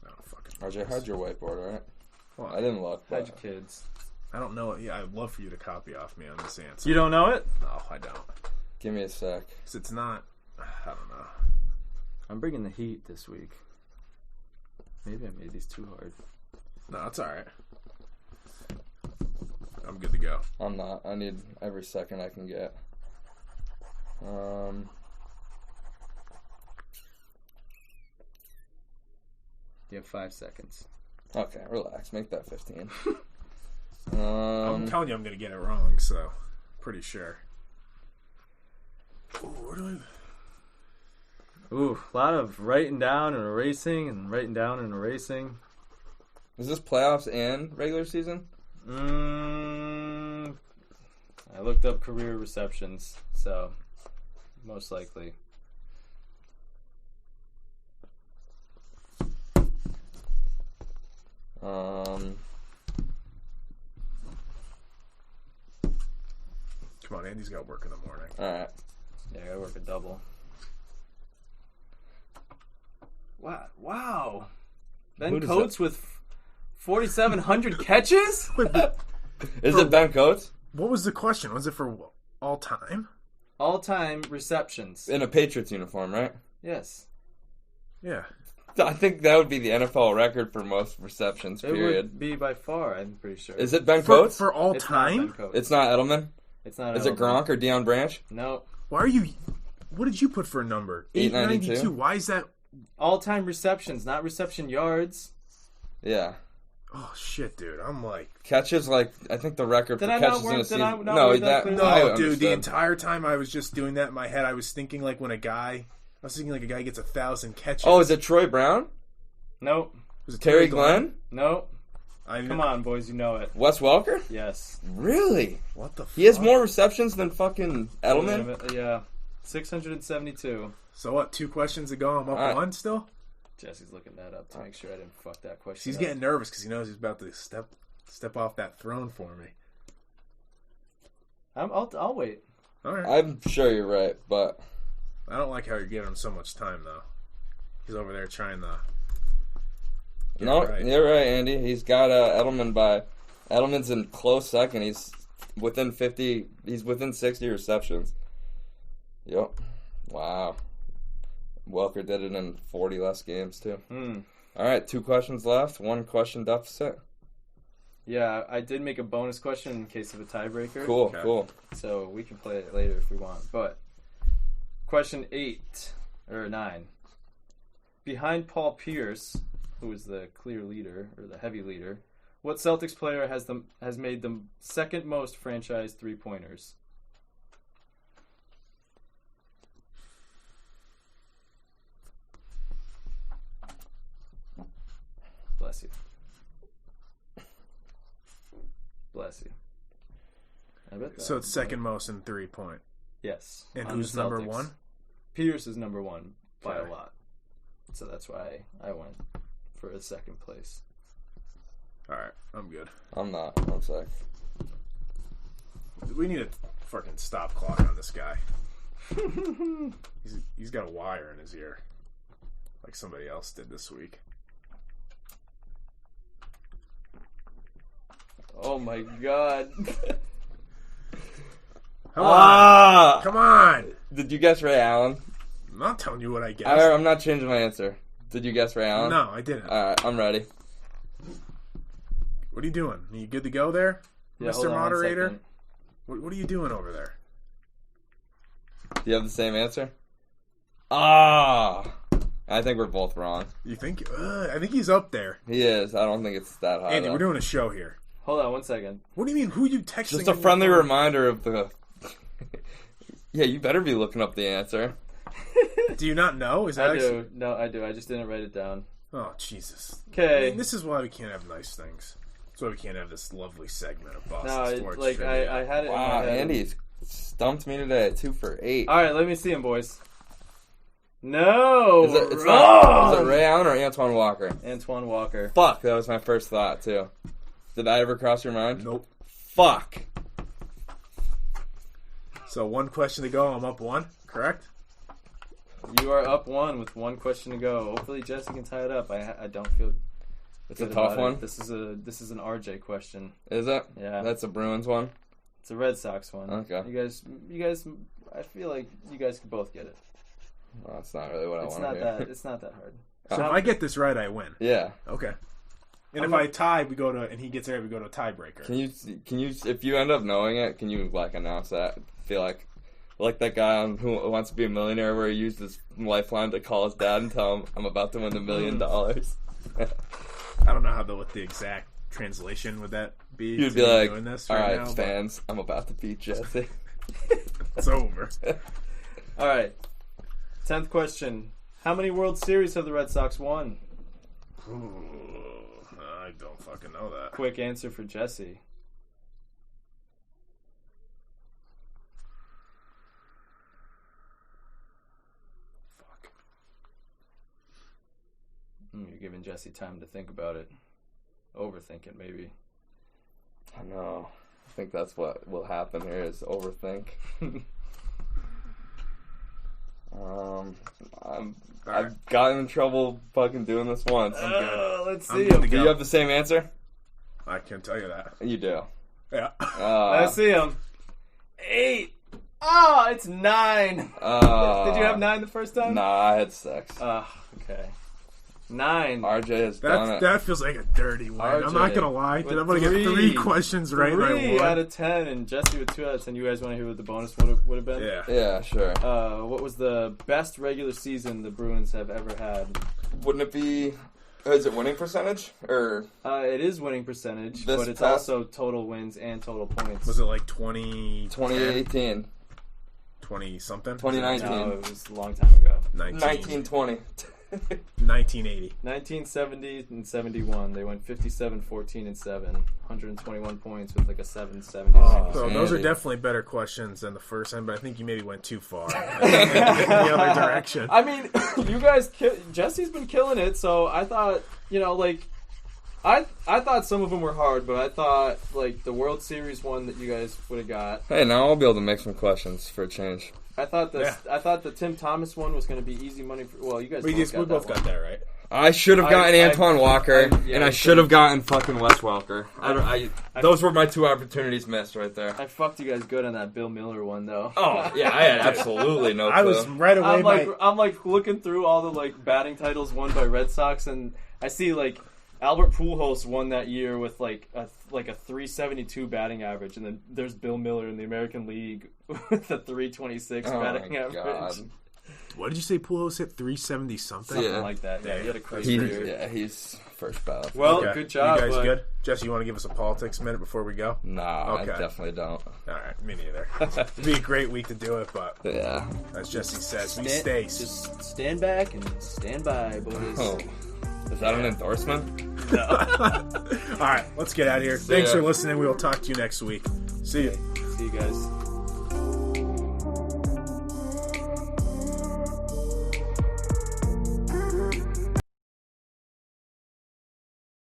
Oh, fucking. RJ, how'd your whiteboard, all right? Well, I didn't look. Hide But your kids. I don't know it. Yeah, I'd love for you to copy off me on this answer. You don't know it? No, I don't. give me a sec. Because it's not. I don't know. I'm bringing the heat this week. Maybe I made these too hard. No, it's alright. I'm good to go. I'm not. I need every second I can get. You have 5 seconds. Okay, relax. Make that 15. I'm telling you I'm going to get it wrong, so pretty sure. Ooh, where do Ooh, a lot of writing down and erasing and writing down and erasing. Is this playoffs and regular season? I looked up career receptions, so most likely. Come on, Andy's got work in the morning. All right. Yeah, I gotta work a double. Wow. Ben Coates with 4,700 catches? Is it Ben Coates? What was the question? Was it for all time? All-time receptions. In a Patriots uniform, right? Yes. Yeah. I think that would be the NFL record for most receptions, It period. would be by far, I'm pretty sure. Is it Ben Coates? For all It's time? Not Ben Coates. It's not Edelman? It's not Is it Edelman. Gronk or Deion Branch? No. Why are you... What did you put for a number? 892. Why is that... All-time receptions, not reception yards. Yeah. Oh, shit, dude. I'm like... Catches, like, I think the record Did for I not catches in work- a did season. I not No, work that that... clearly? I No, dude, the understood. entire time I was just doing that in my head, I was thinking like when a guy... I was thinking like a guy gets 1,000 catches. Oh, is it Troy Brown? Nope. Was it Terry Glenn? Nope. I know. Come on, boys, you know it. Wes Welker? Yes. Really? What the fuck? He has more receptions than fucking Edelman? Yeah. 672. So what? 2 questions ago, I'm up All right. 1 still. Jesse's looking that up to make sure I didn't fuck that question. He's up. getting nervous because he knows he's about to step off that throne for me. I'll wait. All right. I'm sure you're right, but I don't like how you're giving him so much time though. He's over there trying to. get no, it right. you're right, Andy. He's got Edelman's in close second. He's within 50. He's within 60 receptions. Yep. Wow. Welker did it in 40 less games too. All right, 2 questions left. 1 question deficit. Yeah, I did make a bonus question in case of a tiebreaker. Cool, Okay. cool. So we can play it later if we want. But question 8 or 9. Behind Paul Pierce, who is the clear leader or the heavy leader, what Celtics player has made the second most franchise 3-pointers? Bless you. Bless you. I bet that So it's second most in 3-point. Yes. And on who's the number Celtics. 1? Pierce is number 1 by Okay. a lot. So that's why I went for a second place. All right, I'm good. I'm not. 1 sec. We need a fucking stop clock on this guy. He's got a wire in his ear, like somebody else did this week. Oh my god. Come on! Did you guess Ray Allen? I'm not telling you what I guessed. I'm not changing my answer. Did you guess Ray Allen? No, I didn't. All right, I'm ready. What are you doing? Are you good to go there, Yeah, Mr. hold on 1 Moderator? second. What are you doing over there? Do you have the same answer? I think we're both wrong. You think? I think he's up there. He is. I don't think it's that high. Andy, though. we're doing a show here. Hold on 1 second. What do you mean? Who are you texting? Just a on your friendly phone? reminder of the. Yeah, you better be looking up the answer. Do you not know? Is that I actually... do. No, I do. I just didn't write it down. Oh, Jesus. Okay. I mean, this is why we can't have nice things. That's why we can't have this lovely segment of Boston No, sports. like trivia. I had it. Wow, in my head. Andy's stumped me today. 2 for 8. All right, let me see him, boys. No, Is it wrong. Ray Allen or Antoine Walker? Antoine Walker. Fuck, that was my first thought too. Did I ever cross your mind? Nope. Fuck. So 1 question to go. I'm up 1. Correct. You are up 1 with 1 question to go. Hopefully Jesse can tie it up. I don't feel. It's a good tough about one. it. This is an RJ question. Is it? Yeah. That's a Bruins one. It's a Red Sox one. Okay. You guys. I feel like you guys could both get it. Well, that's not really what It's I not want to hear. that. It's not that hard. So if I get this right, I win. Yeah. Okay. And I'm if I tie, we go to, and he gets there, we go to a tiebreaker. Can you if you end up knowing it, can you like announce that? Feel like that guy on Who Wants to Be a Millionaire, where he used his lifeline to call his dad and tell him, "I'm about to win $1 million." I don't know what the exact translation would that be. You'd to be like, doing this "All right right, now, fans, I'm about to beat Jesse." but it's over. All right. 10th question. How many World Series have the Red Sox won? Ooh, I don't fucking know that. Quick answer for Jesse. Fuck. You're giving Jesse time to think about it. Overthink it, maybe. I know. I think that's what will happen here is overthink. I've gotten in trouble fucking doing this once. Let's I'm see good him. to Do go. you have the same answer? I can tell you that. You do. Yeah. Let's see him. 8. Oh, it's 9. Did you have 9 the first time? Nah, I had 6. Okay. 9. RJ has done it. That feels like a dirty win. I'm not RJ gonna lie. Did with I'm gonna get 3 questions right? and I 3 won? out of 10, and Jesse with 2 out of 10. You guys want to hear what the bonus would have been? Yeah. Yeah, sure. What was the best regular season the Bruins have ever had? Wouldn't it be... Is it winning percentage? Or It is winning percentage, This but it's past- also total wins and total points. Was it like 20? 2018? 20 something? 2019. No, it was a long time ago. 19. 1920. 1980. 1970 and 71. They went 57, 14, and 7. 121 points with like a 770. So those are definitely better questions than the first time, but I think you maybe went too far in the other direction. I mean, you guys, Jesse's been killing it, so I thought, I thought some of them were hard, but I thought, like, the World Series one that you guys would have got. Hey, now I'll be able to make some questions for a change. I thought the Tim Thomas one was going to be easy money for. Well, you guys. We both got that right. I should have gotten Antoine Walker, and I should have gotten fucking Wes Welker. Those were my two opportunities missed right there. I fucked you guys good on that Bill Miller one, though. Oh yeah, I had absolutely no clue. I was right away. I'm like looking through all the like batting titles won by Red Sox, and I see like Albert Pujols won that year with like a 372 batting average, and then there's Bill Miller in the American League with a 326 batting average. God. What did you say? Pujols hit 370 something? Something like that. Yeah, he had a crazy year. Yeah, he's first ballot. Well, good job. You guys good? Jesse, you want to give us a politics minute before we go? Nah, okay. I definitely don't. All right, me neither. It'd be a great week to do it, but yeah, as Jesse says, just stand back and stand by, boys. Oh. Is that an endorsement? No. All right, let's get out of here. Thanks for listening. We will talk to you next week. See you. See you guys.